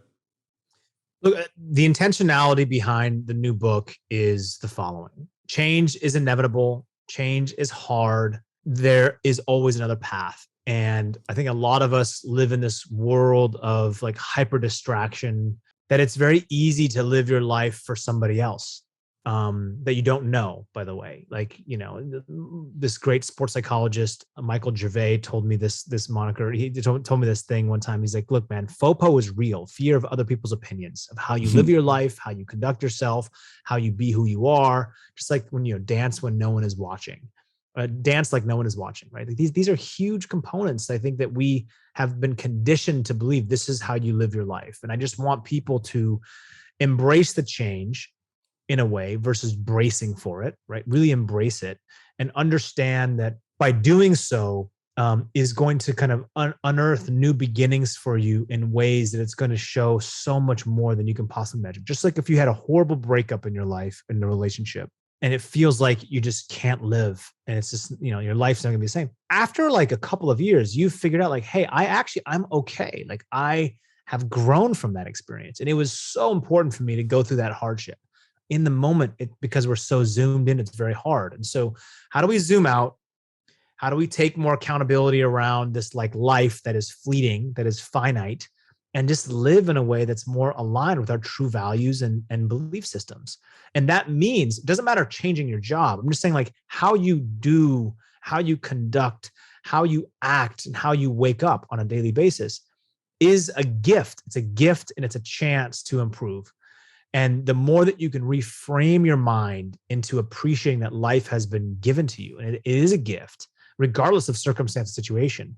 Look, the intentionality behind the new book is the following. Change is inevitable. Change is hard. There is always another path. And I think a lot of us live in this world of like hyper distraction, that it's very easy to live your life for somebody else that you don't know, by the way. Like, this great sports psychologist, Michael Gervais, told me this moniker. He told me this thing one time. He's like, look, man, FOPO is real. Fear of other people's opinions, of how you live your life, how you conduct yourself, how you be who you are. Just like when you dance when no one is watching. Dance like no one is watching, right? Like these are huge components. I think that we have been conditioned to believe this is how you live your life. And I just want people to embrace the change in a way versus bracing for it, right? Really embrace it and understand that by doing so is going to kind of unearth new beginnings for you in ways that it's going to show so much more than you can possibly imagine. Just like if you had a horrible breakup in your life, in the relationship, and it feels like you just can't live and it's just, your life's not gonna be the same. After like a couple of years, you've figured out like, hey, I'm okay. Like I have grown from that experience. And it was so important for me to go through that hardship. In the moment, because we're so zoomed in, it's very hard. And so how do we zoom out? How do we take more accountability around this like life that is fleeting, that is finite, and just live in a way that's more aligned with our true values and belief systems? And that means, it doesn't matter changing your job. I'm just saying like how you do, how you conduct, how you act, and how you wake up on a daily basis is a gift. It's a gift and it's a chance to improve. And the more that you can reframe your mind into appreciating that life has been given to you, and it is a gift, regardless of circumstance, situation,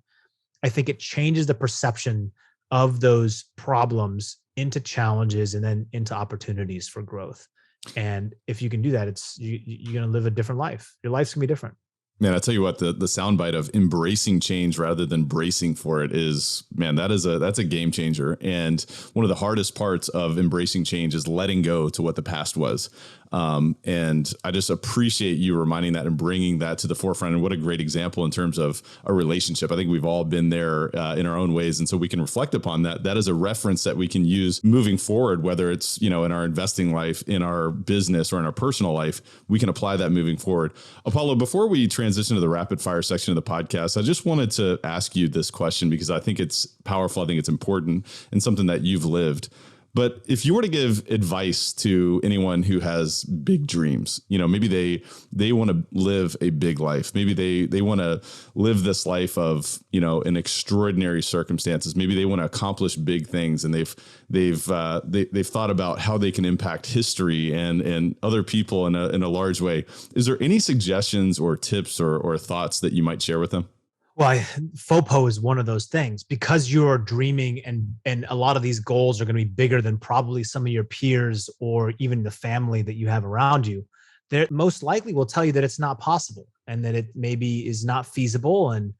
I think it changes the perception of those problems into challenges and then into opportunities for growth. And if you can do that, you're going to live a different life. Your life's going to be different. Man, I tell you what, the soundbite of embracing change rather than bracing for it is, man, that's a game changer. And one of the hardest parts of embracing change is letting go to what the past was. And I just appreciate you reminding that and bringing that to the forefront. And what a great example in terms of a relationship. I think we've all been there in our own ways. And so we can reflect upon that. That is a reference that we can use moving forward, whether it's, in our investing life, in our business, or in our personal life. We can apply that moving forward. Apollo, before we transition to the rapid fire section of the podcast, I just wanted to ask you this question because I think it's powerful. I think it's important and something that you've lived. But if you were to give advice to anyone who has big dreams, maybe they want to live a big life. Maybe they want to live this life of, in extraordinary circumstances. Maybe they want to accomplish big things, and they've thought about how they can impact history and other people in a large way. Is there any suggestions or tips or thoughts that you might share with them? Well, FOPO is one of those things because you're dreaming and a lot of these goals are going to be bigger than probably some of your peers or even the family that you have around you. They most likely will tell you that it's not possible and that it maybe is not feasible. And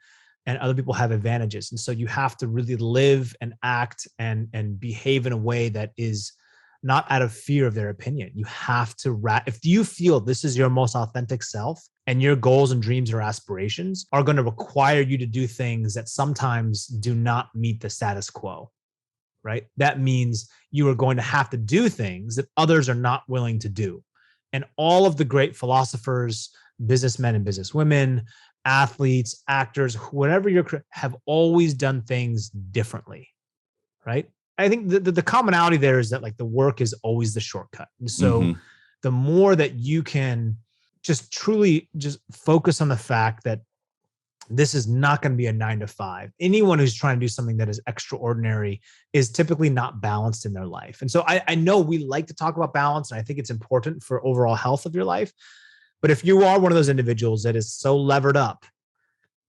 and other people have advantages. And so you have to really live and act and behave in a way that is not out of fear of their opinion. You have to, if you feel this is your most authentic self and your goals and dreams or aspirations are going to require you to do things that sometimes do not meet the status quo, right? That means you are going to have to do things that others are not willing to do. And all of the great philosophers, businessmen and businesswomen, athletes, actors, whatever have always done things differently, right? I think the commonality there is that like the work is always the shortcut. And so the more that you can just truly just focus on the fact that this is not going to be a 9 to 5. Anyone who's trying to do something that is extraordinary is typically not balanced in their life. And so I know we like to talk about balance, and I think it's important for overall health of your life. But if you are one of those individuals that is so levered up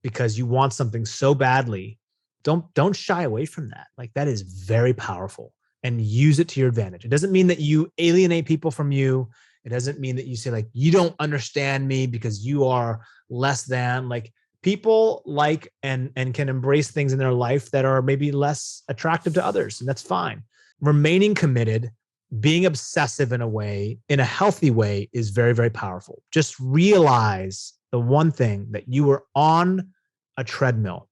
because you want something so badly, don't shy away from that. Like that is very powerful, and use it to your advantage. It doesn't mean that you alienate people from you. It doesn't mean that you say like, you don't understand me because you are less than. Like people like and can embrace things in their life that are maybe less attractive to others, and that's fine. Remaining committed, being obsessive in a healthy way is very, very powerful. Just realize the one thing that you are on a treadmill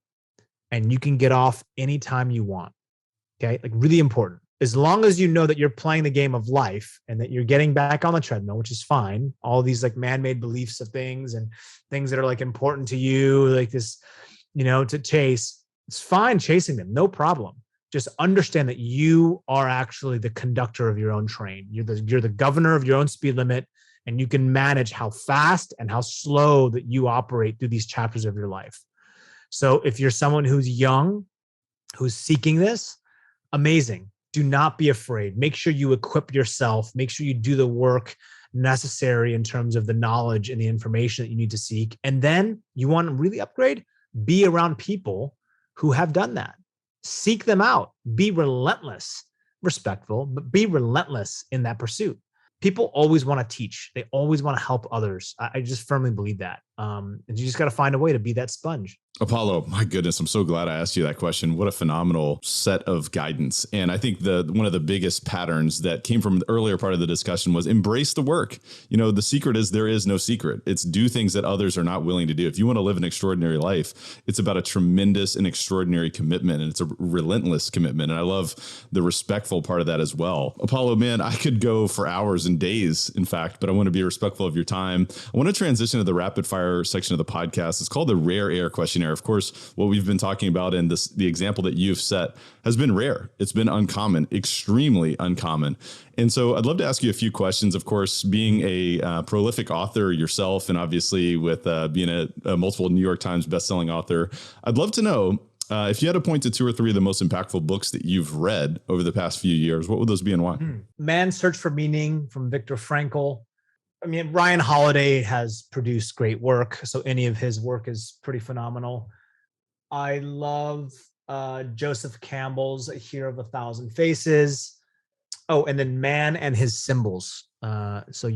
and you can get off anytime you want. Okay. Like really important. As long as you know that you're playing the game of life and that you're getting back on the treadmill, which is fine. All these like man-made beliefs of things and things that are like important to you, like this, to chase, it's fine chasing them. No problem. Just understand that you are actually the conductor of your own train. You're the governor of your own speed limit, and you can manage how fast and how slow that you operate through these chapters of your life. So if you're someone who's young, who's seeking this, amazing. Do not be afraid. Make sure you equip yourself. Make sure you do the work necessary in terms of the knowledge and the information that you need to seek. And then you want to really upgrade, be around people who have done that. Seek them out, be relentless, respectful, but be relentless in that pursuit. People always want to teach. They always want to help others. I just firmly believe that. And you just got to find a way to be that sponge. Apollo, my goodness, I'm so glad I asked you that question. What a phenomenal set of guidance. And I think one of the biggest patterns that came from the earlier part of the discussion was embrace the work. The secret is there is no secret. It's do things that others are not willing to do. If you want to live an extraordinary life, it's about a tremendous and extraordinary commitment. And it's a relentless commitment. And I love the respectful part of that as well. Apollo, man, I could go for hours and days, in fact, but I want to be respectful of your time. I want to transition to the rapid fire section of the podcast. It's called the Rare Air Questionnaire. Of course, what we've been talking about and the example that you've set has been rare. It's been uncommon, extremely uncommon. And so I'd love to ask you a few questions. Of course, being a prolific author yourself, and obviously with being a multiple New York Times bestselling author, I'd love to know if you had to point to 2 or 3 of the most impactful books that you've read over the past few years, what would those be and why? Man's Search for Meaning from Viktor Frankl. I mean, Ryan Holiday has produced great work, so any of his work is pretty phenomenal. I love Joseph Campbell's A Hero of a Thousand Faces. Oh, and then Man and His Symbols. So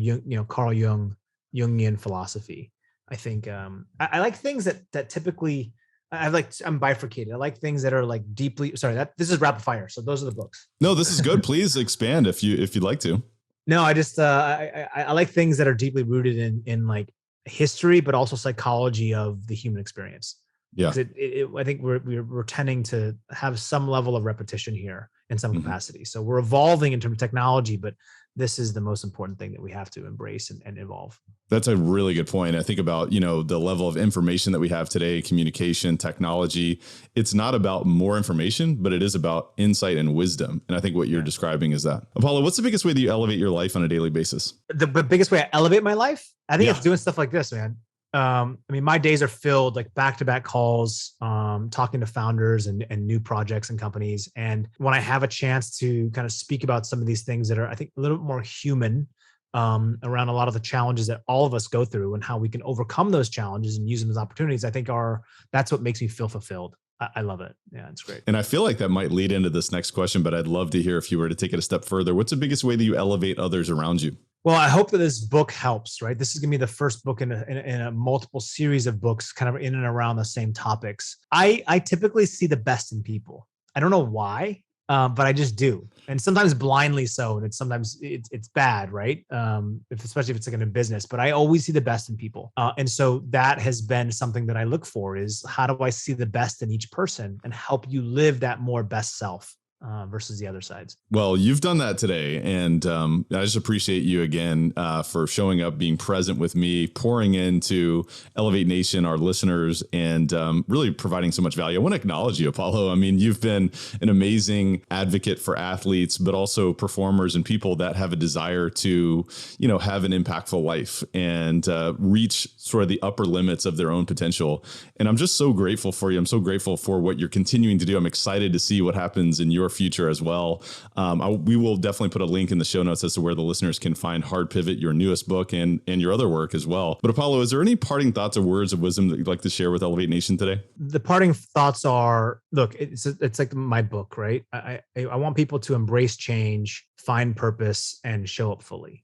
Carl Jung, Jungian philosophy. I think I like things that typically I'm bifurcated. I like things that are like deeply. Sorry, this is rapid fire. So those are the books. No, this is good. Please expand if you'd like to. No, I just I like things that are deeply rooted in like history, but also psychology of the human experience. Yeah, I think we're tending to have some level of repetition here in some capacity. So we're evolving in terms of technology, but this is the most important thing that we have to embrace and evolve. That's a really good point. I think about, the level of information that we have today, communication, technology. It's not about more information, but it is about insight and wisdom. And I think what you're describing is that. Apollo, what's the biggest way that you elevate your life on a daily basis? The biggest way I elevate my life? I think it's doing stuff like this, man. I mean, my days are filled like back-to-back calls, talking to founders and new projects and companies. And when I have a chance to kind of speak about some of these things that are, I think, a little bit more human, around a lot of the challenges that all of us go through and how we can overcome those challenges and use them as opportunities, I think that's what makes me feel fulfilled. I love it. Yeah, it's great. And I feel like that might lead into this next question, but I'd love to hear if you were to take it a step further. What's the biggest way that you elevate others around you? Well, I hope that this book helps, right? This is going to be the first book in a multiple series of books kind of in and around the same topics. I typically see the best in people. I don't know why, but I just do. And sometimes blindly so. And it's bad, right? Especially if it's like in a business, but I always see the best in people. And so that has been something that I look for is how do I see the best in each person and help you live that more best self? Versus the other sides. Well, you've done that today. And I just appreciate you again for showing up, being present with me, pouring into Elevate Nation, our listeners, and really providing so much value. I want to acknowledge you, Apolo. I mean, you've been an amazing advocate for athletes, but also performers and people that have a desire to, have an impactful life and reach sort of the upper limits of their own potential. And I'm just so grateful for you. I'm so grateful for what you're continuing to do. I'm excited to see what happens in your future as well. We will definitely put a link in the show notes as to where the listeners can find Hard Pivot, your newest book, and your other work as well. But Apolo, is there any parting thoughts or words of wisdom that you'd like to share with Elevate Nation today? The parting thoughts are, look, it's like my book, right? I want people to embrace change, find purpose, and show up fully.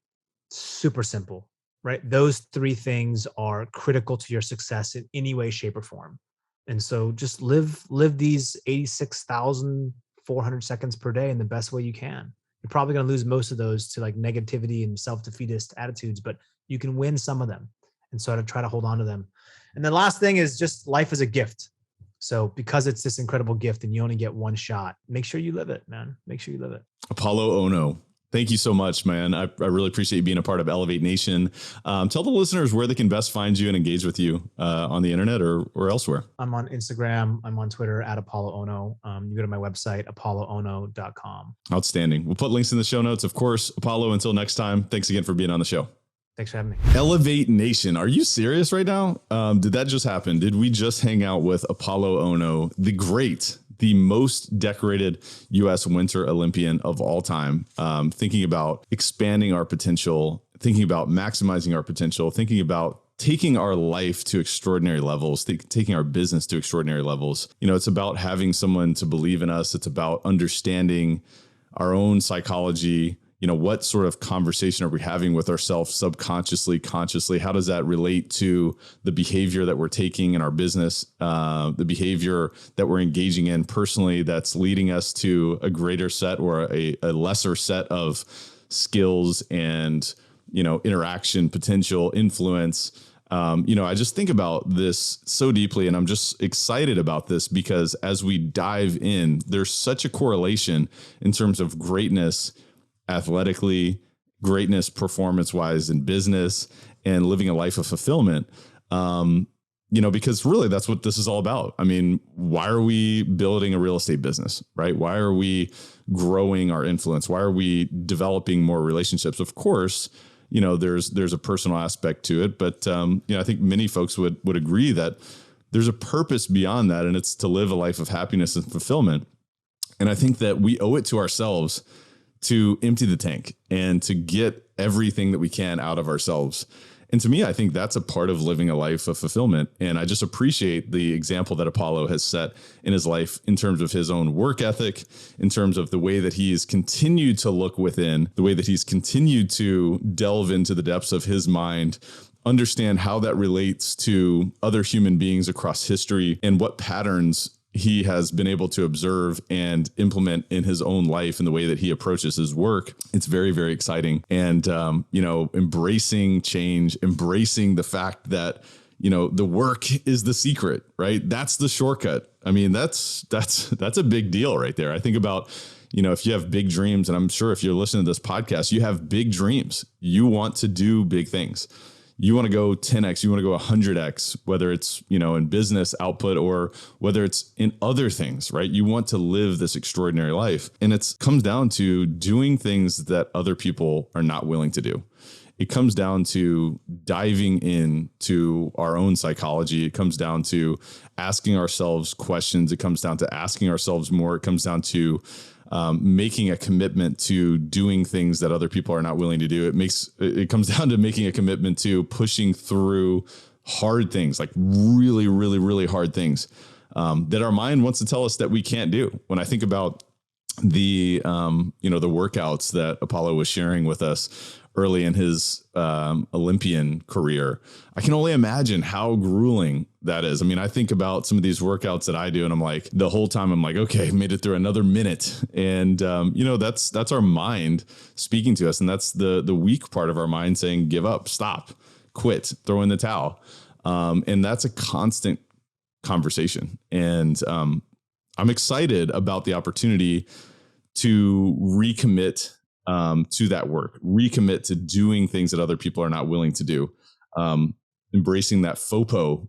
Super simple, right? Those three things are critical to your success in any way, shape, or form. And so just live these 86,400 seconds per day in the best way you can. You're probably going to lose most of those to like negativity and self-defeatist attitudes, but you can win some of them. And so I try to hold on to them. And the last thing is just life is a gift. So because it's this incredible gift and you only get one shot, make sure you live it, man. Make sure you live it. Apolo Ohno, thank you so much, man. I really appreciate you being a part of Elevate Nation. Tell the listeners where they can best find you and engage with you on the internet or elsewhere. I'm on Instagram. I'm on Twitter at Apolo Ohno. You go to my website, apoloohno.com. Outstanding. We'll put links in the show notes. Of course, Apolo, until next time, thanks again for being on the show. Thanks for having me. Elevate Nation. Are you serious right now? Did that just happen? Did we just hang out with Apolo Ohno, the most decorated US Winter Olympian of all time, thinking about expanding our potential, thinking about maximizing our potential, thinking about taking our life to extraordinary levels, taking our business to extraordinary levels. It's about having someone to believe in us. It's about understanding our own psychology. What sort of conversation are we having with ourselves subconsciously, consciously? How does that relate to the behavior that we're taking in our business, the behavior that we're engaging in personally that's leading us to a greater set or a lesser set of skills and, interaction, potential, influence? I just think about this so deeply, and I'm just excited about this because as we dive in, there's such a correlation in terms of greatness athletically, greatness performance-wise in business, and living a life of fulfillment. Because really that's what this is all about. I mean, why are we building a real estate business, right? Why are we growing our influence? Why are we developing more relationships? Of course, there's a personal aspect to it, but I think many folks would agree that there's a purpose beyond that, and it's to live a life of happiness and fulfillment. And I think that we owe it to ourselves to empty the tank and to get everything that we can out of ourselves. And to me, I think that's a part of living a life of fulfillment. And I just appreciate the example that Apolo has set in his life in terms of his own work ethic, in terms of the way that he's continued to look within, the way that he's continued to delve into the depths of his mind, understand how that relates to other human beings across history and what patterns he has been able to observe and implement in his own life and the way that he approaches his work. It's very, very exciting. And, embracing change, embracing the fact that, the work is the secret, right? That's the shortcut. I mean, that's a big deal right there. I think about, if you have big dreams, and I'm sure if you're listening to this podcast, you have big dreams, you want to do big things. You want to go 10x, you want to go 100x, whether it's, in business output or whether it's in other things, right? You want to live this extraordinary life. And it comes down to doing things that other people are not willing to do. It comes down to diving into our own psychology. It comes down to asking ourselves questions. It comes down to asking ourselves more. It comes down to making a commitment to doing things that other people are not willing to do. It comes down to making a commitment to pushing through hard things, like really, really, really hard things that our mind wants to tell us that we can't do. When I think about the workouts that Apollo was sharing with us early in his Olympian career, I can only imagine how grueling that is. I mean, I think about some of these workouts that I do, and I'm like, the whole time I'm like, okay, made it through another minute. And, that's our mind speaking to us. And that's the weak part of our mind saying, give up, stop, quit, throw in the towel. And that's a constant conversation. And I'm excited about the opportunity to recommit to that work, recommit to doing things that other people are not willing to do. Embracing that FOPO,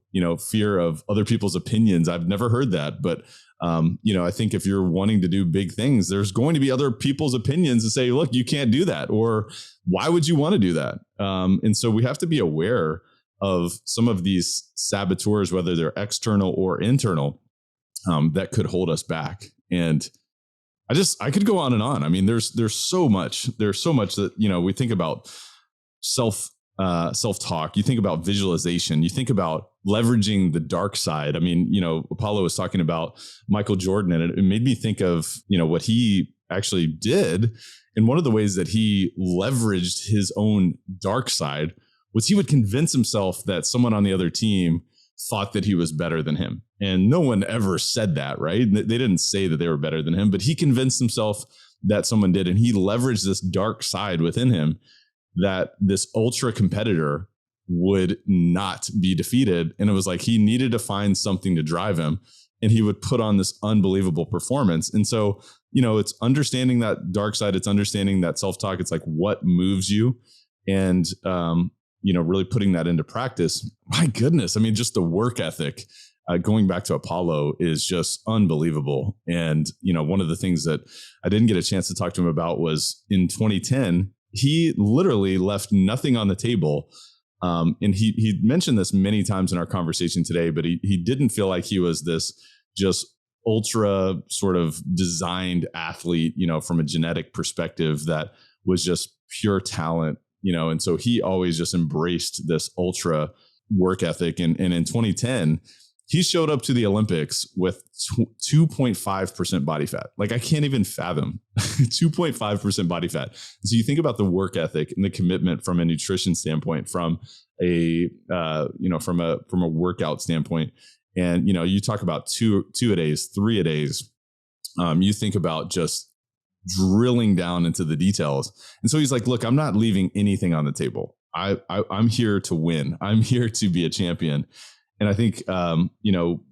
fear of other people's opinions. I've never heard that, but I think if you're wanting to do big things, there's going to be other people's opinions to say, look, you can't do that, or why would you want to do that? And so we have to be aware of some of these saboteurs, whether they're external or internal, that could hold us back. And I could go on and on. I mean, there's so much that, we think about self-talk, you think about visualization, you think about leveraging the dark side. I mean, Apollo was talking about Michael Jordan, and it made me think of, what he actually did. And one of the ways that he leveraged his own dark side was he would convince himself that someone on the other team thought that he was better than him. And no one ever said that, right? They didn't say that they were better than him, but he convinced himself that someone did. And he leveraged this dark side within him that this ultra competitor would not be defeated. And it was like he needed to find something to drive him, and he would put on this unbelievable performance. And so, it's understanding that dark side. It's understanding that self-talk. It's like what moves you, and, really putting that into practice. My goodness. I mean, just the work ethic, going back to Apollo, is just unbelievable. And, one of the things that I didn't get a chance to talk to him about was in 2010, he literally left nothing on the table. And he mentioned this many times in our conversation today, but he didn't feel like he was this just ultra sort of designed athlete, from a genetic perspective that was just pure talent, and so he always just embraced this ultra work ethic. And in 2010, he showed up to the Olympics with 2.5% body fat. Like, I can't even fathom 2.5% body fat. So you think about the work ethic and the commitment from a nutrition standpoint, from a workout standpoint. And, you talk about two a days, 3 a days. You think about just drilling down into the details. And so he's like, look, I'm not leaving anything on the table. I'm here to win. I'm here to be a champion. And I think,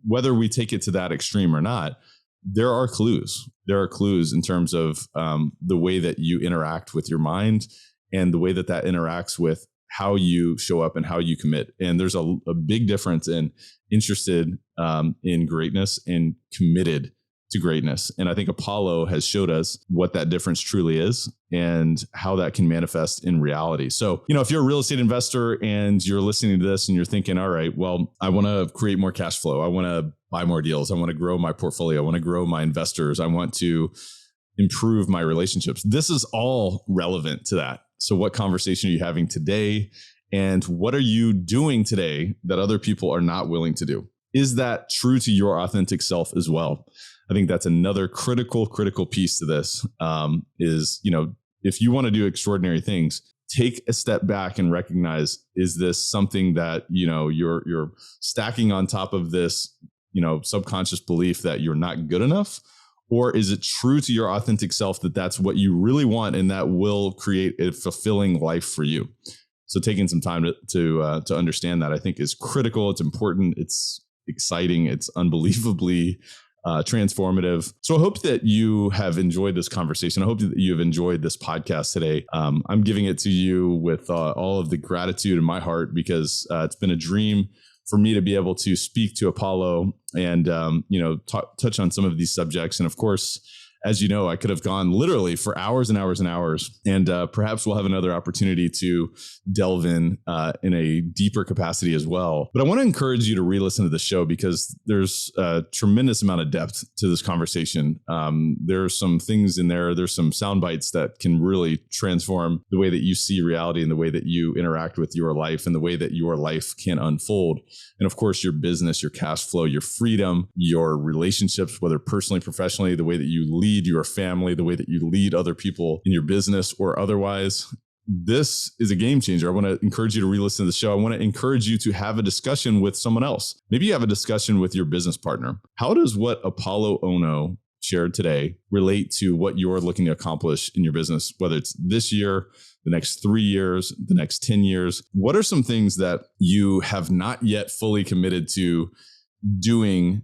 whether we take it to that extreme or not, there are clues. There are clues in terms of the way that you interact with your mind, and the way that interacts with how you show up and how you commit. And there's a big difference in interested in greatness and committed to greatness. And I think Apollo has showed us what that difference truly is and how that can manifest in reality. So, if you're a real estate investor and you're listening to this and you're thinking, all right, well, I want to create more cash flow. I want to buy more deals. I want to grow my portfolio. I want to grow my investors. I want to improve my relationships. This is all relevant to that. So what conversation are you having today? And what are you doing today that other people are not willing to do? Is that true to your authentic self as well? I think that's another critical piece to this, is, if you want to do extraordinary things, take a step back and recognize, is this something that, you're stacking on top of this, subconscious belief that you're not good enough? Or is it true to your authentic self that that's what you really want and that will create a fulfilling life for you? So taking some time to understand that, I think, is critical. It's important. It's exciting. It's unbelievably transformative. So I hope that you have enjoyed this conversation. I hope that you have enjoyed this podcast today. I'm giving it to you with all of the gratitude in my heart, because it's been a dream for me to be able to speak to Apollo and, touch on some of these subjects. And of course, as you know, I could have gone literally for hours and hours and hours, and perhaps we'll have another opportunity to delve in a deeper capacity as well. But I want to encourage you to re-listen to the show, because there's a tremendous amount of depth to this conversation. There are some things in there. There's some sound bites that can really transform the way that you see reality and the way that you interact with your life and the way that your life can unfold. And of course, your business, your cash flow, your freedom, your relationships, whether personally, professionally, the way that you lead lead your family, the way that you lead other people in your business or otherwise. This is a game changer. I want to encourage you to re-listen to the show. I want to encourage you to have a discussion with someone else. Maybe you have a discussion with your business partner. How does what Apolo Ohno shared today relate to what you're looking to accomplish in your business, whether it's this year, the next 3 years, the next 10 years? What are some things that you have not yet fully committed to doing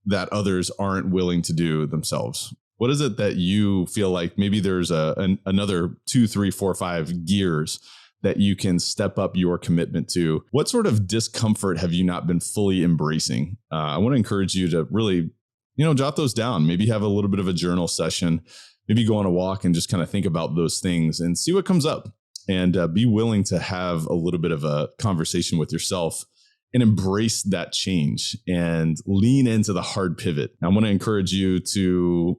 that others aren't willing to do themselves? What is it that you feel like maybe there's another 2, 3, 4, 5 gears that you can step up your commitment to? What sort of discomfort have you not been fully embracing? I want to encourage you to really, jot those down. Maybe have a little bit of a journal session. Maybe go on a walk and just kind of think about those things and see what comes up. And be willing to have a little bit of a conversation with yourself and embrace that change and lean into the hard pivot. I want to encourage you to,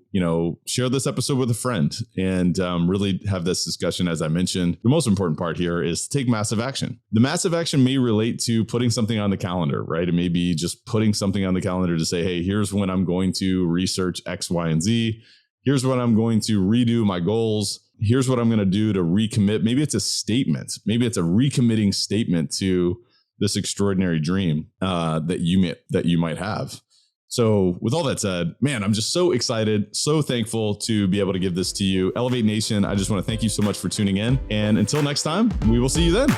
share this episode with a friend and really have this discussion. As I mentioned, the most important part here is to take massive action. The massive action may relate to putting something on the calendar, right? It may be just putting something on the calendar to say, hey, here's when I'm going to research X, Y, and Z. Here's when I'm going to redo my goals. Here's what I'm going to do to recommit. Maybe it's a statement. Maybe it's a recommitting statement to this extraordinary dream that you might have. So with all that said, man, I'm just so excited, so thankful to be able to give this to you. Elevate Nation, I just want to thank you so much for tuning in. And until next time, we will see you then.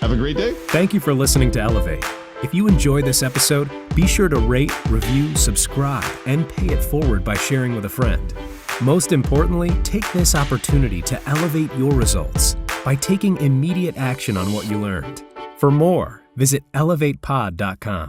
Have a great day. Thank you for listening to Elevate. If you enjoyed this episode, be sure to rate, review, subscribe, and pay it forward by sharing with a friend. Most importantly, take this opportunity to elevate your results by taking immediate action on what you learned. For more, visit elevatepod.com.